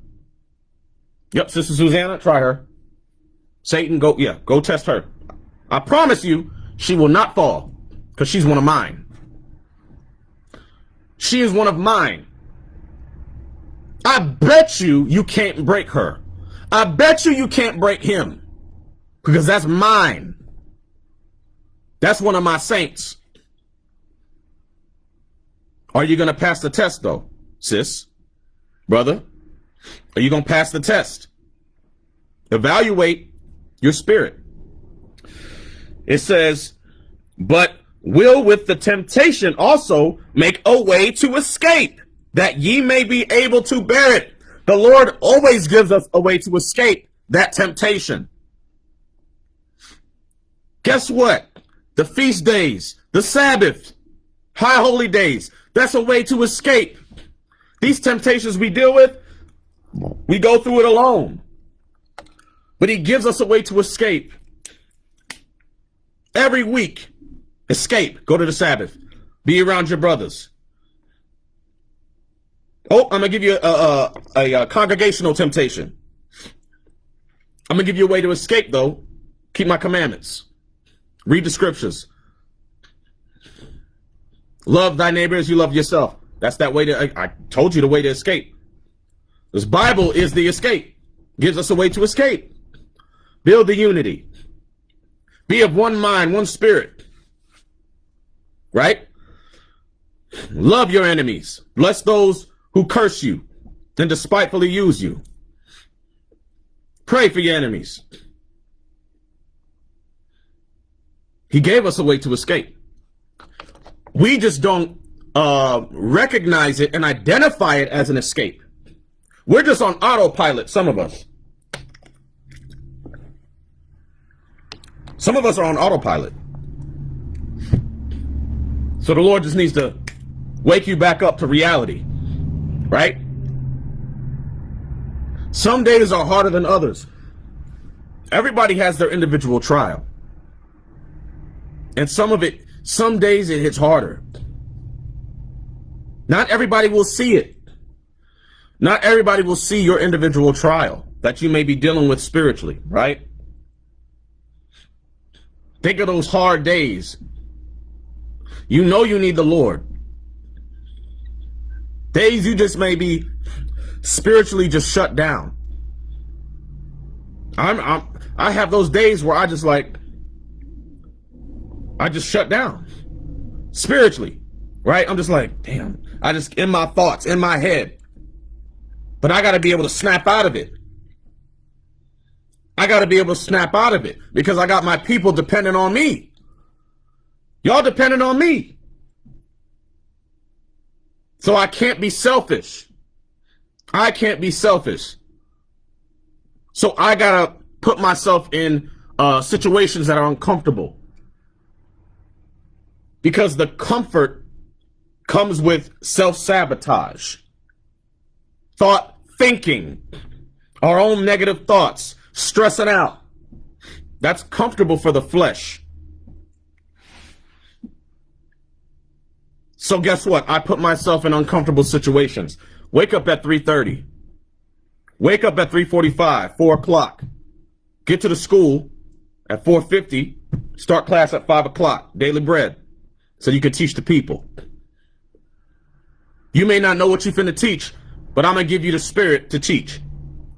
Yep, Sister Susanna, try her. Satan, go test her. I promise you, she will not fall, because she's one of mine. She is one of mine. I bet you can't break her. I bet you can't break him, because that's mine. That's one of my saints. Are you going to pass the test, though, sis, brother? Are you going to pass the test? Evaluate your spirit. It says, but will with the temptation also make a way to escape, that ye may be able to bear it. The Lord always gives us a way to escape that temptation. Guess what? The feast days, the Sabbath, high holy days, that's a way to escape. These temptations we deal with, we go through it alone. But he gives us a way to escape. Every week, escape. Go to the Sabbath. Be around your brothers. Oh, I'm going to give you a congregational temptation. I'm going to give you a way to escape, though. Keep my commandments. Read the scriptures. Love thy neighbor as you love yourself. That's that way to, I told you the way to escape. This Bible is the escape. Gives us a way to escape. Build the unity. Be of one mind, one spirit. Right? Love your enemies. Bless those who curse you and despitefully use you. Pray for your enemies. He gave us a way to escape. We just don't recognize it and identify it as an escape. We're just on autopilot, some of us. Some of us are on autopilot. So the Lord just needs to wake you back up to reality, right? Some days are harder than others. Everybody has their individual trial. And some days it hits harder. Not everybody will see it. Not everybody will see your individual trial that you may be dealing with spiritually, right? Think of those hard days you know you need the Lord. Days you just may be spiritually just shut down. I have those days where I just shut down spiritually, right? I'm just like, damn, I just in my thoughts, in my head. But I got to be able to snap out of it. I got to be able to snap out of it because I got my people depending on me. Y'all depending on me. So I can't be selfish. I can't be selfish. So I got to put myself in situations that are uncomfortable. Because the comfort comes with self-sabotage. Thinking, our own negative thoughts, stressing out. That's comfortable for the flesh. So guess what? I put myself in uncomfortable situations. Wake up at 3:30. Wake up at 3:45, 4 o'clock. Get to the school at 4:50. Start class at 5 o'clock. Daily bread. So you can teach the people. You may not know what you're finna teach, but I'm going to give you the spirit to teach.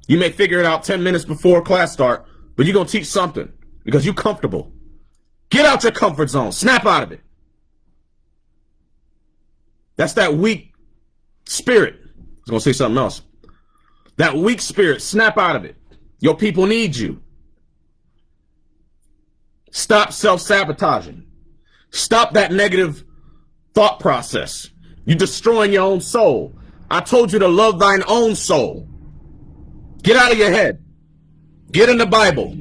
You may figure it out 10 minutes before class start, but you're going to teach something because you're comfortable. Get out your comfort zone. Snap out of it. That's that weak spirit. I was going to say something else. That weak spirit. Snap out of it. Your people need you. Stop self-sabotaging. Stop that negative thought process. You're destroying your own soul. I told you to love thine own soul. Get out of your head. Get in the Bible.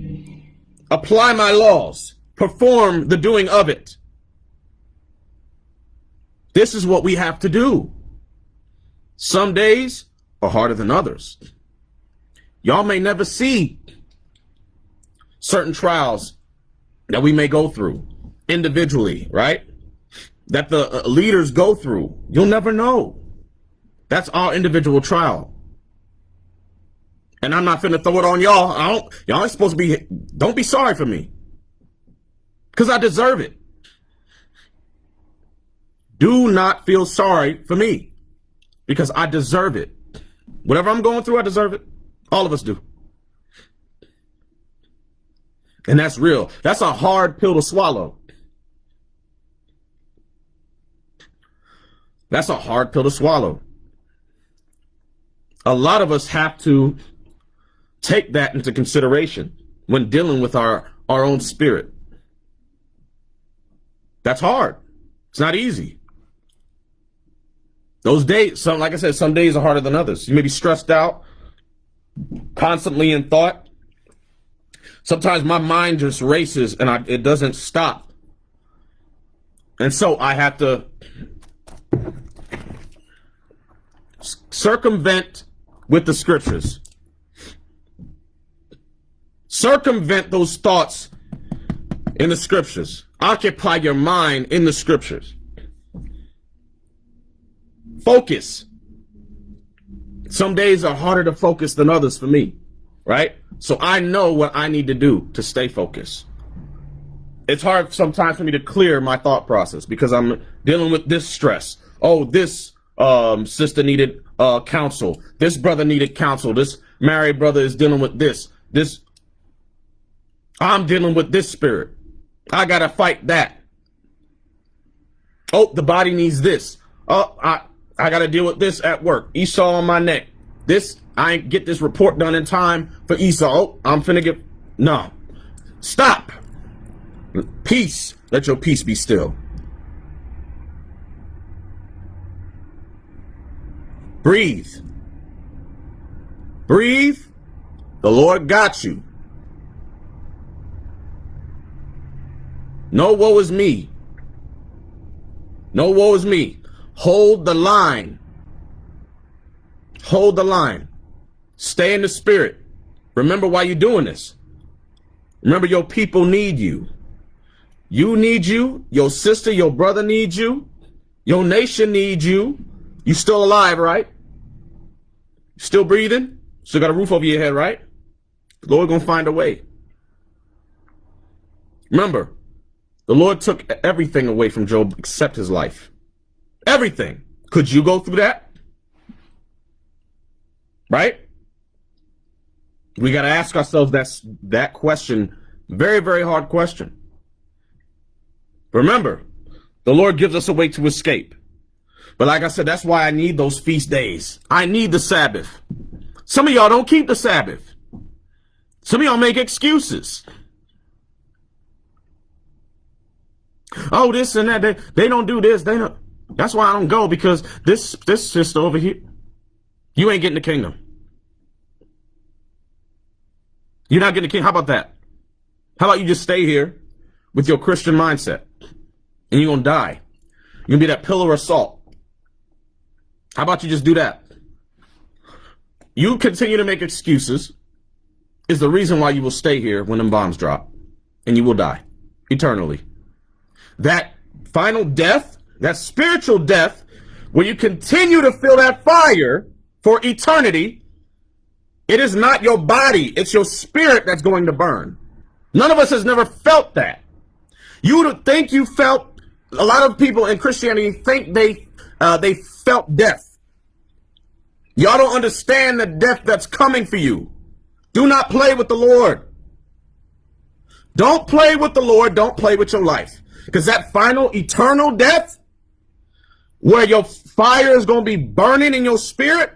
Apply my laws. Perform the doing of it. This is what we have to do. Some days are harder than others. Y'all may never see certain trials that we may go through individually, right? That the leaders go through. You'll never know. That's our individual trial. And I'm not finna throw it on y'all. Y'all ain't supposed to be, don't be sorry for me. Because I deserve it. Do not feel sorry for me. Because I deserve it. Whatever I'm going through, I deserve it. All of us do. And that's real. That's a hard pill to swallow. That's a hard pill to swallow. A lot of us have to take that into consideration when dealing with our own spirit. That's hard. It's not easy. Those days, like I said, some days are harder than others. You may be stressed out, constantly in thought. Sometimes my mind just races and it doesn't stop. And so I have to circumvent with the scriptures. Circumvent those thoughts in the scriptures. Occupy your mind in the scriptures. Focus. Some days are harder to focus than others for me, right? So I know what I need to do to stay focused. It's hard sometimes for me to clear my thought process because I'm dealing with this stress. Oh, this sister needed counsel. This brother needed counsel. This married brother is dealing with this. I'm dealing with this spirit. I gotta fight that. Oh, the body needs this. Oh, I gotta deal with this at work. Esau on my neck. I ain't get this report done in time for Esau. Oh, I'm finna get, no. Stop. Peace. Let your peace be still. Breathe. Breathe. The Lord got you. No woe is me. No woe is me. Hold the line. Hold the line. Stay in the spirit. Remember why you're doing this. Remember your people need you. You need you. Your sister, your brother needs you. Your nation needs you. You still alive, right? Still breathing? Still got a roof over your head, right? The Lord gonna find a way. Remember, The Lord took everything away from Job except his life. Everything. Could you go through that? Right? We got to ask ourselves that question. Very, very hard question. Remember, the Lord gives us a way to escape. But like I said, that's why I need those feast days. I need the Sabbath. Some of y'all don't keep the Sabbath. Some of y'all make excuses. Oh, this and that. They don't do this. They don't. That's why I don't go, because this sister over here, you ain't getting the kingdom. You're not getting the kingdom. How about that? How about you just stay here with your Christian mindset and you're going to die? You're going to be that pillar of salt. How about you just do that? You continue to make excuses is the reason why you will stay here when them bombs drop, and you will die eternally. That final death, that spiritual death, where you continue to feel that fire for eternity, it is not your body, it's your spirit that's going to burn. None of us has never felt that. You would think you felt, a lot of people in Christianity think they felt death. Y'all don't understand the death that's coming for you. Do not play with the Lord. Don't play with the Lord. Don't play with your life. Because that final eternal death, where your fire is going to be burning in your spirit,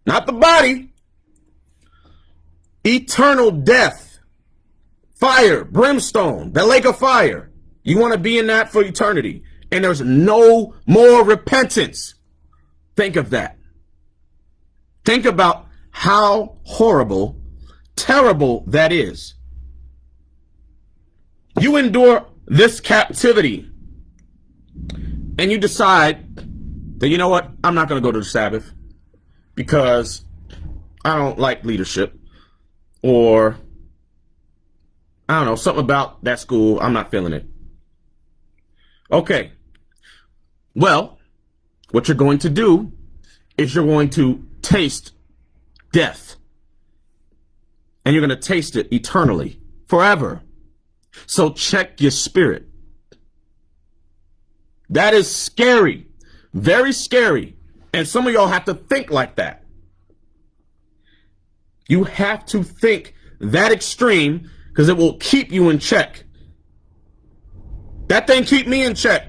not the body, eternal death, fire, brimstone, the lake of fire. You want to be in that for eternity. And there's no more repentance. Think of that. Think about how horrible, terrible that is. You endure this captivity and you decide that, you know what, I'm not going to go to the Sabbath because I don't like leadership, or I don't know, something about that school, I'm not feeling it. Okay. Well, what you're going to do is you're going to taste death. And you're going to taste it eternally, forever. So check your spirit. That is scary. Very scary. And some of y'all have to think like that. You have to think that extreme, because it will keep you in check. That thing keep me in check.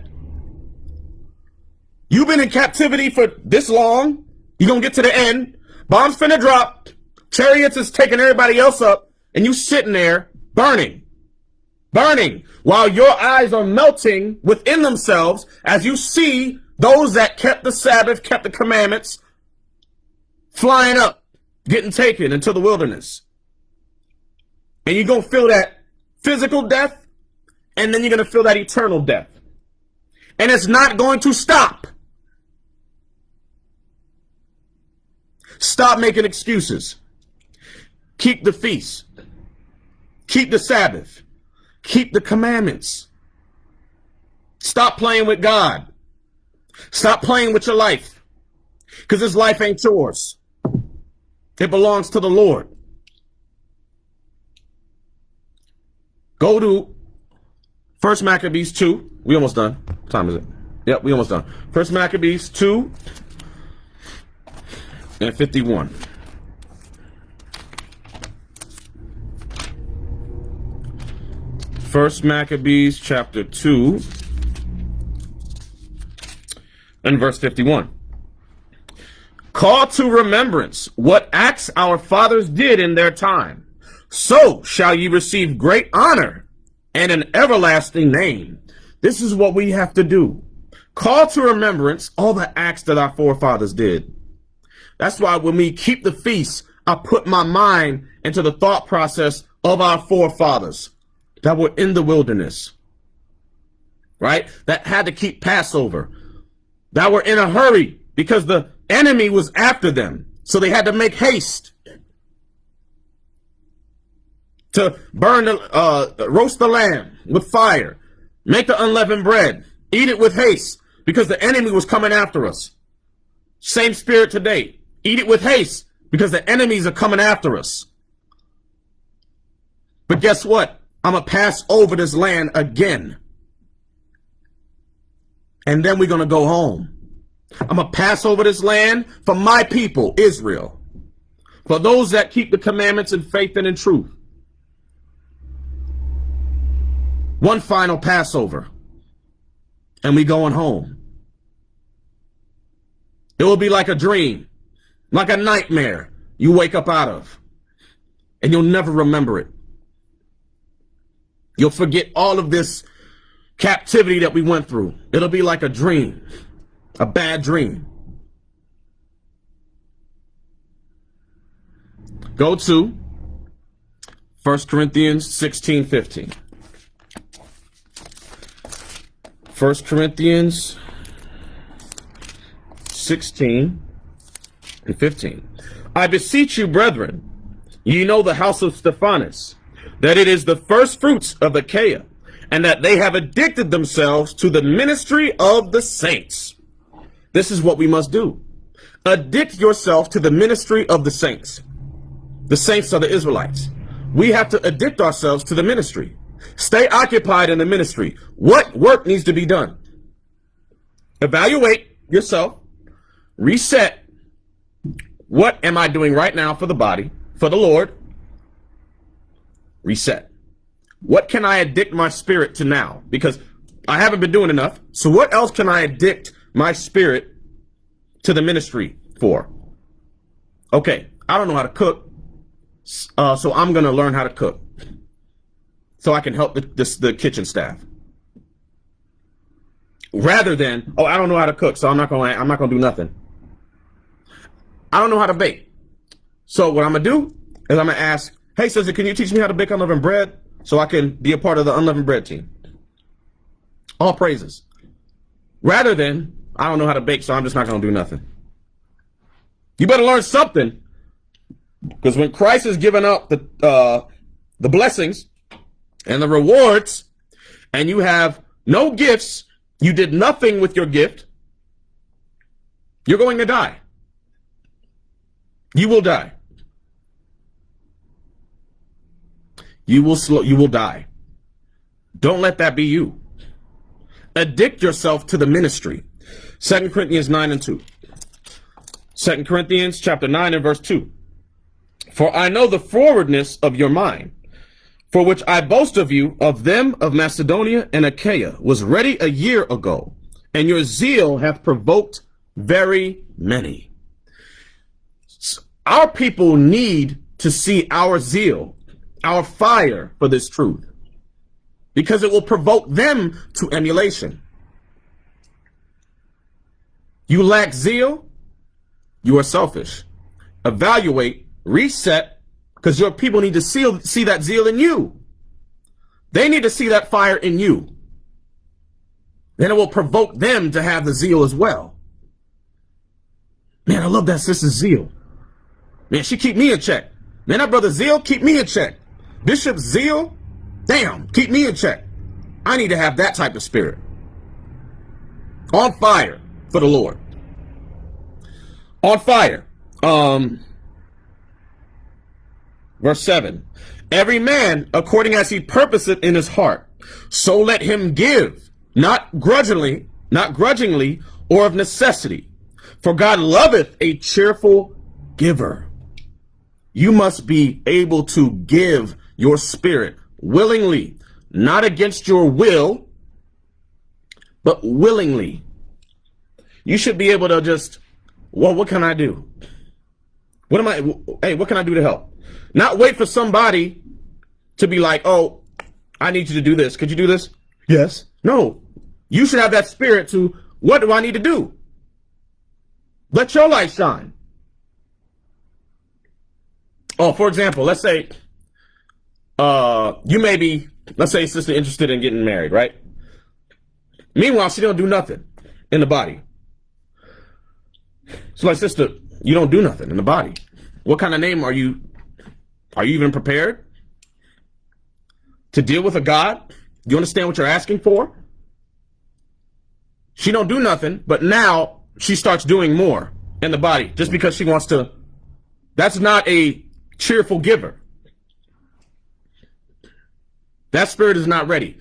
You've been in captivity for this long. You're going to get to the end. Bombs finna drop. Chariots is taking everybody else up. And you sitting there burning. Burning. While your eyes are melting within themselves as you see those that kept the Sabbath, kept the commandments, flying up, getting taken into the wilderness. And you're going to feel that physical death. And then you're going to feel that eternal death. And it's not going to stop. Stop making excuses. Keep the feast. Keep the Sabbath. Keep the commandments. Stop playing with God. Stop playing with your life. Because this life ain't yours. It belongs to the Lord. Go to 1 Maccabees 2. We almost done. What time is it? Yep, we almost done. 1 Maccabees 2 and 51. 1 Maccabees chapter 2 and verse 51. Call to remembrance what acts our fathers did in their time. So shall ye receive great honor and an everlasting name. This is what we have to do. Call to remembrance all the acts that our forefathers did. That's why when we keep the feast, I put my mind into the thought process of our forefathers that were in the wilderness, right? That had to keep Passover, that were in a hurry because the enemy was after them. So they had to make haste to burn roast the lamb with fire, make the unleavened bread, eat it with haste because the enemy was coming after us. Same spirit today. Eat it with haste because the enemies are coming after us. But guess what? I'm going to pass over this land again. And then we're going to go home. I'm going to pass over this land for my people, Israel. For those that keep the commandments in faith and in truth. One final Passover. And we going home. It will be like a dream, like a nightmare you wake up out of. And you'll never remember it. You'll forget all of this captivity that we went through. It'll be like a dream, a bad dream. Go to 1 Corinthians 16:15. 1 Corinthians 16:15. I beseech you, brethren, ye know the house of Stephanus, that it is the first fruits of Achaia, and that they have addicted themselves to the ministry of the saints. This is what we must do. Addict yourself to the ministry of the saints. The saints are the Israelites. We have to addict ourselves to the ministry. Stay occupied in the ministry. What work needs to be done? Evaluate yourself. Reset. What am I doing right now for the body, for the Lord? Reset. What can I addict my spirit to now? Because I haven't been doing enough. So what else can I addict my spirit to the ministry for? Okay, I don't know how to cook. So I'm going to learn how to cook. So I can help the kitchen staff. Rather than, oh, I don't know how to cook, so I'm not going to do nothing. I don't know how to bake. So what I'm going to do is I'm going to ask, hey, sister, can you teach me how to bake unleavened bread so I can be a part of the unleavened bread team? All praises. Rather than, I don't know how to bake, so I'm just not going to do nothing. You better learn something. Because when Christ is giving up the blessings and the rewards, and you have no gifts, you did nothing with your gift, you're going to die. You will die. You will die. Don't let that be you. Addict yourself to the ministry. 2 Corinthians 9:2. 2 Corinthians chapter 9 and verse 2. For I know the forwardness of your mind, for which I boast of you, of them of Macedonia and Achaia, was ready a year ago, and your zeal hath provoked very many. Our people need to see our zeal, our fire for this truth, because it will provoke them to emulation. You lack zeal, you are selfish. Evaluate, reset, because your people need to see that zeal in you. They need to see that fire in you. Then it will provoke them to have the zeal as well. Man, I love that sister's zeal. Man, she keep me in check. Man, that brother Zeal, keep me in check. Bishop Zeal, damn, keep me in check. I need to have that type of spirit. On fire for the Lord. On fire. Verse 7. Every man according as he purposeth in his heart, so let him give, not grudgingly, or of necessity. For God loveth a cheerful giver. You must be able to give your spirit willingly, not against your will, but willingly. You should be able to just, well, what can I do? What can I do to help? Not wait for somebody to be like, oh, I need you to do this. Could you do this? Yes. No. You should have that spirit to, what do I need to do? Let your light shine. Oh, for example, let's say you may be, let's say sister interested in getting married, right? Meanwhile, she don't do nothing in the body. So like, sister, you don't do nothing in the body. What kind of name are you even prepared to deal with a God? Do you understand what you're asking for? She don't do nothing, but now she starts doing more in the body just because she wants to. That's not a cheerful giver. That spirit is not ready.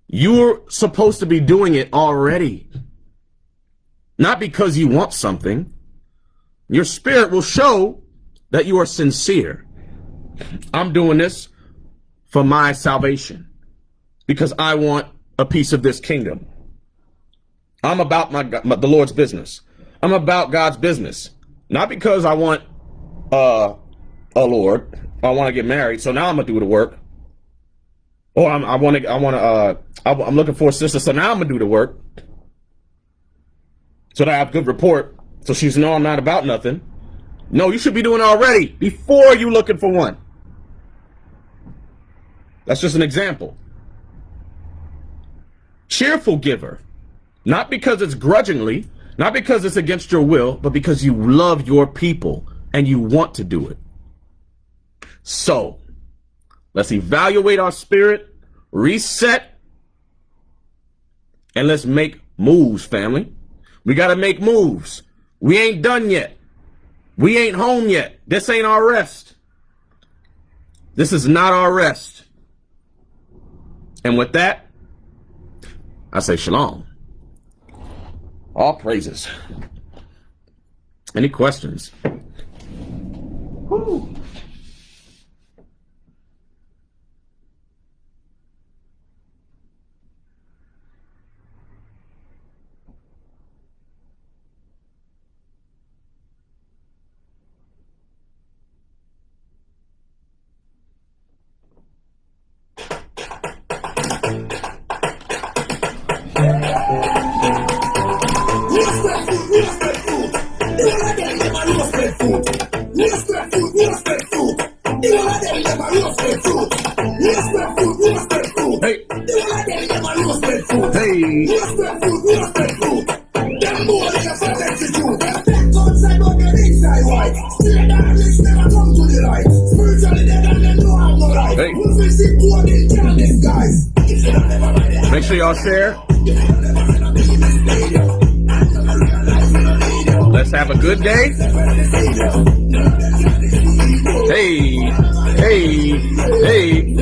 You're supposed to be doing it already. Not because you want something. Your spirit will show that you are sincere. I'm doing this for my salvation because I want a piece of this kingdom. I'm about the Lord's business. I'm about God's business. Not because I want a Lord. I want to get married, so now I'm gonna do the work. Or I'm looking for a sister, so now I'm gonna do the work. So that I have good report, so she's know I'm not about nothing. No, you should be doing it already before you looking for one. That's just an example. Cheerful giver, not because it's grudgingly, not because it's against your will, but because you love your people and you want to do it. So, let's evaluate our spirit, reset, and let's make moves, family. We got to make moves. We ain't done yet. We ain't home yet. This ain't our rest. This is not our rest. And with that, I say shalom. All praises. Any questions? Woo. Make sure y'all share. Let's have a good day. Hey, hey, hey.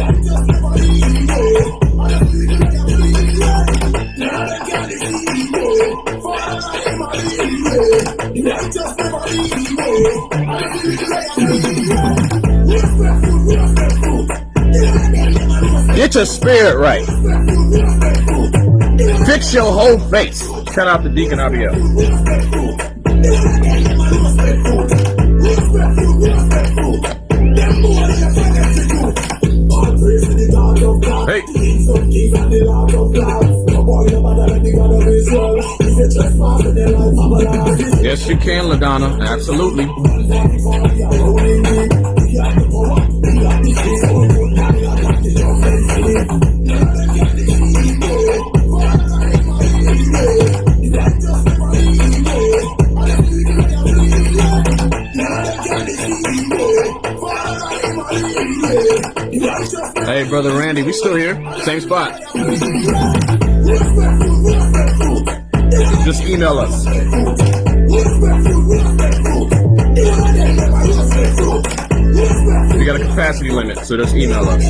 Get your spirit right. Fix your whole face. Shout out to Deacon Abiel. Hey. Yes, you can, LaDonna. Absolutely. Hey, Brother Randy, we still here. Same spot. Just email us. We got a capacity limit, so just email us.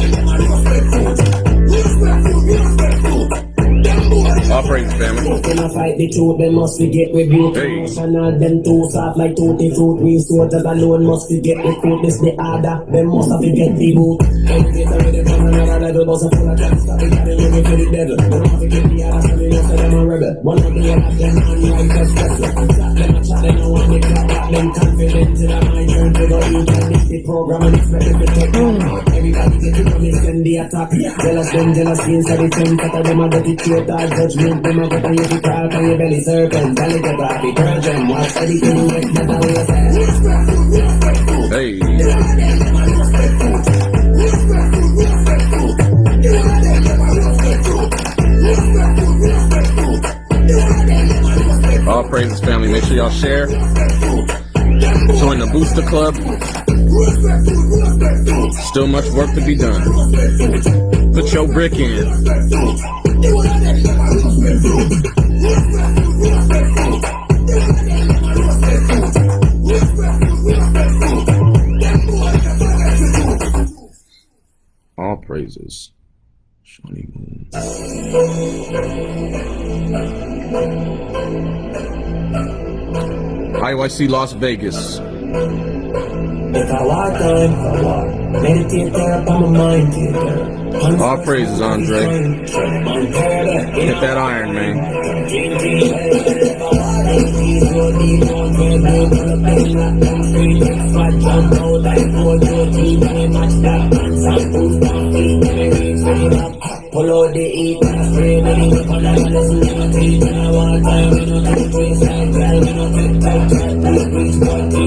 All praises, family. In a fight the truth, they must get rebuked. Emotional, them too soft like tutti fruit. We soldiers alone must get recruit. This the order, them must have to get the boot. Educated with them on another level, but some full of tracks that they got in with the devil. They don't have to get the other, so they know say them a rebel. One of the other, them unrighteous vessel. Chat them a chat, they know what they got. Them confident in a mind turn to go in. Can this the program and expect it to take on. Everybody take it from it, send the attack. Jealous them, jealous inside the tent. That them a dirty traitor, judgment. Them a get on you, crack on your belly, serpent. Alligator, happy virgin. Watch everything with that way you say. Hey. All praises, family. Make sure y'all share. Join the Booster Club. Still much work to be done. Put your brick in. All praises. Shawnee Moon. IUIC Las Vegas. If I walk time, meditate there upon my mind. All praises, Andre. Hit that iron, man.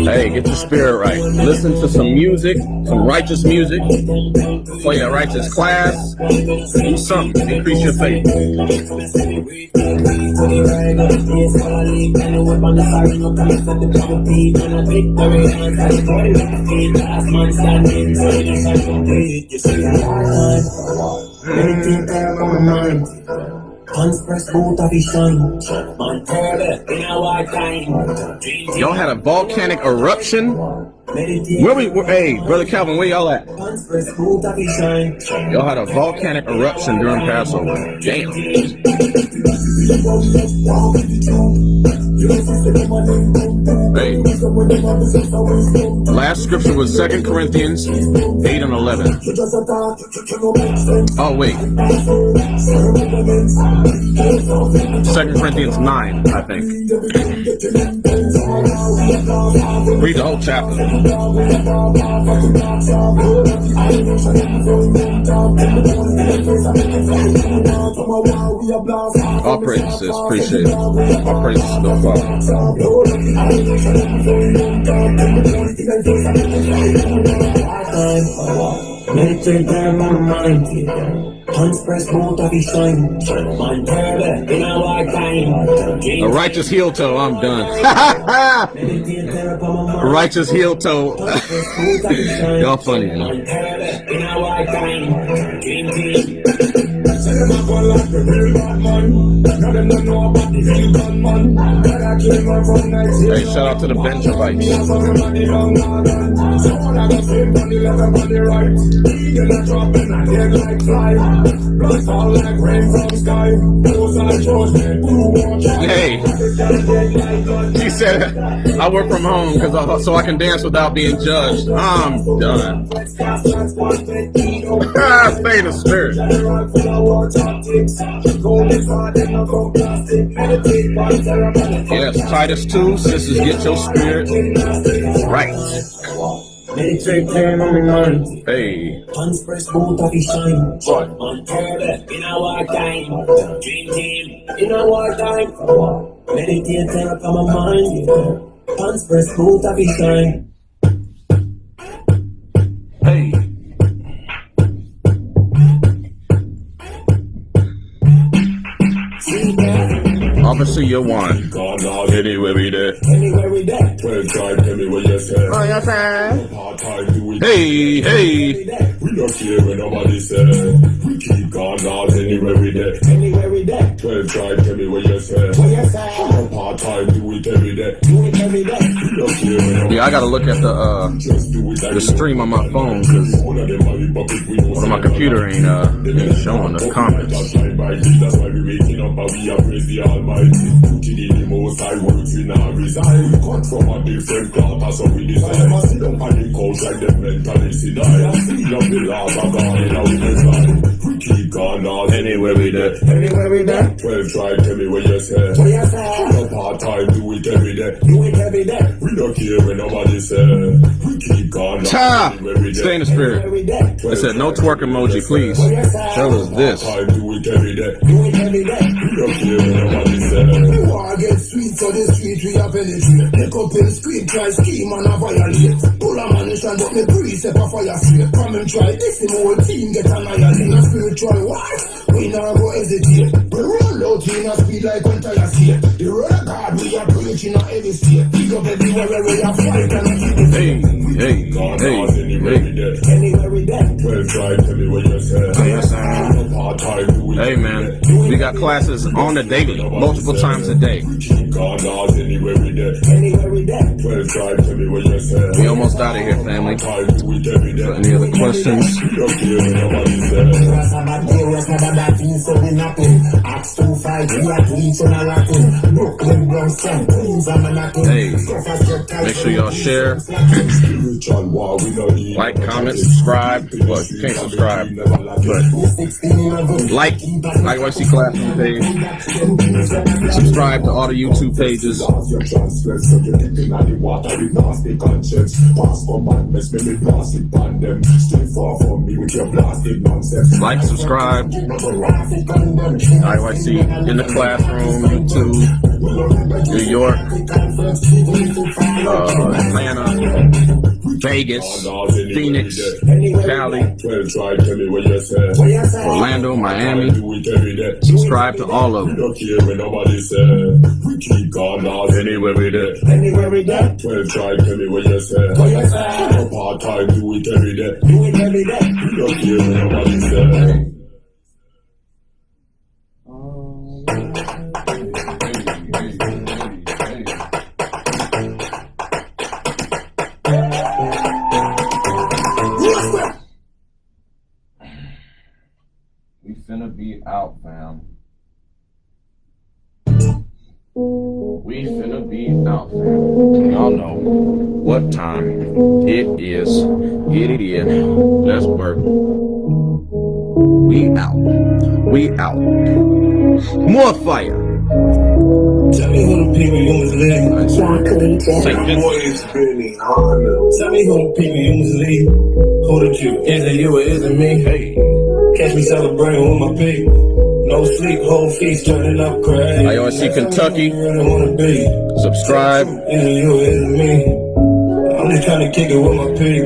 Hey, get your spirit right. Listen to some music, some righteous music. Play a righteous class. Do something. Increase your faith. Y'all had a volcanic eruption? Hey, Brother Calvin, where y'all at? Y'all had a volcanic eruption during Passover. Damn. Hey. Last scripture was 2 Corinthians 8 and 11. Oh, wait. 2 Corinthians 9, I think. Read the whole chapter. All praises, sis. Appreciate it. All praises to the Father. Meditate there on my mind. Unexpressed mode of his shine. A righteous heel toe, I'm done. Righteous heel toe. Y'all funny, man. Hey, shout out to the Benjavites. Hey, she said, I work from home so I can dance without being judged. I'm done. Stay in the spirit. Yes, Titus 2, sisters, get your spirit right. Meditate there on my mind. Hey. Unexpressed mode of his shine. On terror, in our time. Dream team, in our time. Meditate there on my mind. Unexpressed mode of his shine. Hey. Obviously, you won. Anywhere we there. Anywhere we there. 12 time, tell me what you say. Oh, yes, sir. Part-time do it. Hey, hey. We don't care when nobody say. We keep going out anywhere we there. Anywhere we there. 12 time, tell me what you say. What you say? Part-time do it every day. Do it every day. We don't care when nobody Yeah, I gotta look at the stream on my phone because on my computer ain't showing the comments. That's why we waking up and we are praise the Almighty. Putting in the most high words we now resign. We cut from a different cloth, so we decide. I see them panic out like them mentality die. I see them the love of God in our design. We keep going out Anywhere we there. Anywhere we there. 12 try, tell me what you say. What you say? No part-time, do it every day. Do it every day. We don't care when nobody say. We keep going Ta! out anywhere we there. Stay in the spirit. Every day. I said no twerk emoji, please. Show us this. Part-time, do it every day. Do it every day. We don't care when nobody say. We wanna get sweet, so the street we have penetrate. Make up in screen, try scheme and a violate. Pull a mansion, but me precept a fire straight. Come and try this, the whole team get annihilated. A spiritual what? We not go hesitate. We roll out in a speed like when tire skate. The road of God we are preaching a heavy state. Pick up everywhere where we are fight and keep it. Hey, hey, hey, hey. Anywhere we there. 12 try, tell me what you say. Yes, sir. Hey man, we got classes on the daily, multiple times a day. We almost out of here, family. So any other questions? Hey, make sure y'all share, like, comment, subscribe. Well, you can't subscribe, but like IUIC Classroom page. Subscribe to all the YouTube pages. Like, subscribe. IUIC in the Classroom, YouTube, New York, Atlanta, Vegas, Phoenix, Cali, Orlando, Miami. Subscribe to all of them. Anywhere we there. Try tell me what you say. Part time do it every day. Do it every day. You don't hear what nobody say. We finna be out, fam. We finna be out, fam. Y'all know what time it is. Get it in. Let's work. We out. We out. More fire. Tell me who the people you mislead. Say Boys really hard. Tell me who the people you mislead. Who the you? Is it you or is it me? Hey. Catch me celebrating with my pig. No sleep, whole feast turning up crazy. IUIC Kentucky. Really wanna be. Subscribe. Is it you or is it me? I'm just trying to kick it with my pig.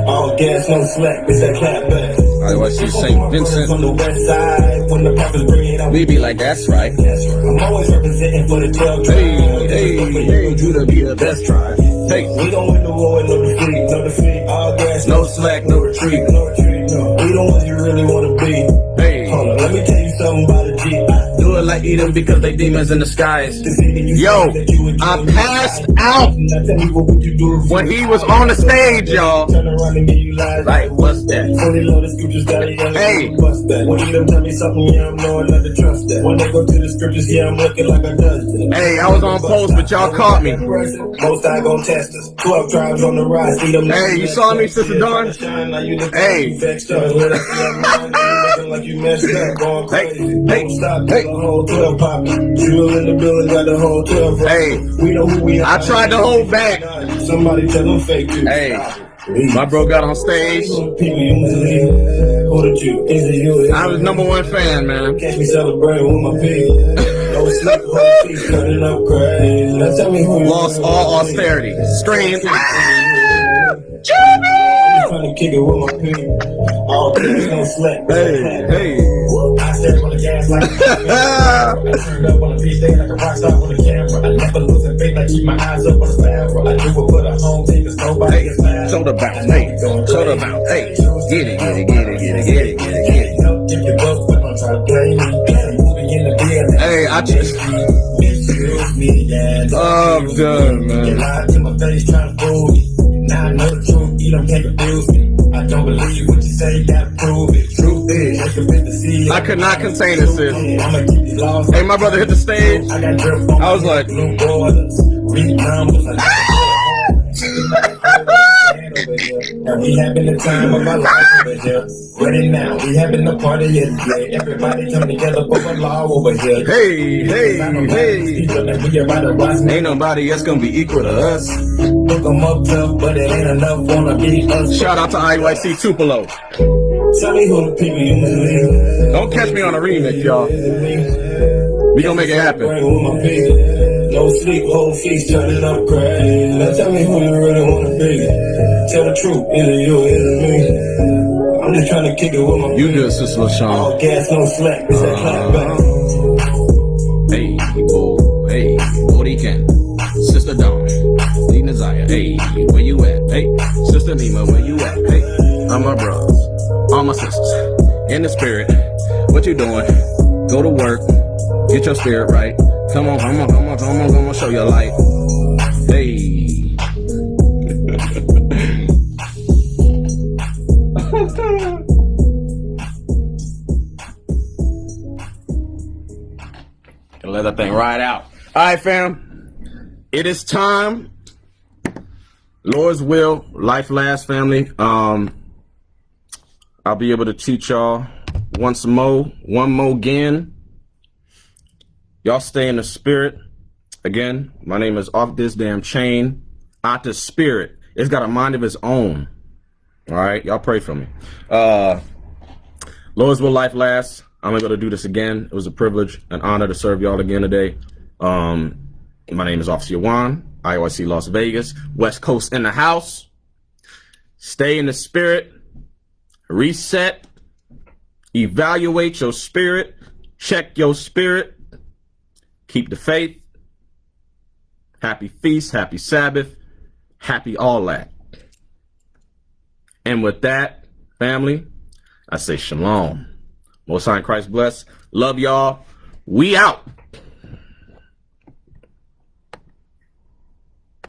All gas, no slack. It's that clap back. IUIC St. Vincent. On the west side, when the poppers bring it out. We be like, that's right. I'm always representing for the 12 tribe. Hey, you to be the best tribe. Hey, we don't win the war, no defeat, no defeat. All gas, no slack, no retreat. no retreat, no. We the ones you really wanna be. Hey, Hold on, let me tell you something about a G. do it like Edom because they demons in the skies. Yo, I passed out when he was on the stage, y'all. Turn around and give you lies. Like, what's that? Fully loaded scriptures, got a young Hey. bust that. When them tell me something, yeah, I'm knowing not to trust that. When they go to the scriptures, yeah, I'm looking like I does that. Hey, I was on post, but y'all caught me. Most I gon' test us. 12 tribes on the rise. Hey, you saw me, Sister Dawn? Hey. Like you messed up, going Hey, crazy. hey, Don't stop, hey. the whole 12 popping. Jewel in the building, got the whole 12 right. Hey, We know who we are. I tried to hold back. Somebody tell them fake you. Hey, my bro got on stage. People you mislead. Who the you? Is it you? I was #1 fan, man. Catch me celebrating with my pig. No sleep, whole feet turning up crazy. Now tell me who you Lost all austerity. Scream. I'm trying to kick it with my pig. All things no slack. Hey. I step on the gas like I turned up on the beach, they like a rock star on the camera. I never lose a faith, I keep my eyes up on the sparrow. I do it for the home team, cause nobody is mad. Shoulder bounce. Hey, shoulder bounce. Hey, get it. Give your buck, but don't try to play me. Moving in the building. Hey, I just. I'm done, man. You lied to my face, trying to fool me. Now I know the truth, you don't can't confuse me. I don't believe what you say, gotta prove it. Truth is, I could not contain it, sis. I'ma keep you lost. Hey, my brother hit the stage. I got drip on I was like, blue borders. Read numbers. And we having the time of our life over here. Ready now, we having the party today. Everybody come together for the law over here. hey. We about to rise. Ain't nobody else gonna be equal to us. Look 'em up tough, but it ain't enough wanna be us. Shout out to IUIC Tupelo. Tell me who the people you mislead. Don't catch me on a remix, y'all. We gonna make it happen. No sleep, whole feast turning up crazy. Now tell me who you really wanna be. Tell the truth, is it you or is it me? I'm just trying to kick it with my You good, Sister LaShawn. all gas, no slack. It's that clap back. Hey, hey, what he can. Sister Dawn, Lee Nazaya, hey, where you at? Hey, Sister Nima, where you at? Hey, all my brothers, all my sisters, in the spirit, you're doing. Go to work. Get your spirit right. Come on, come on, come on, come on, come on, show your light. Hey. Let that thing ride out. All right, fam. It is time. Lord's will, life lasts, family. I'll be able to teach y'all one more again. Y'all stay in the spirit. Again, my name is Off This Damn Chain. Out the spirit. It's got a mind of its own. All right, y'all pray for me. Lord's will, life lasts. I'm able to do this again. It was a privilege, an honor to serve y'all again today. My name is Officer Juan, IUIC Las Vegas, West Coast in the house. Stay in the spirit. Reset. Evaluate your spirit. Check your spirit. Keep the faith. Happy feast. Happy Sabbath. Happy all that. And with that, family, I say shalom. Most High in Christ bless. Love y'all. We out.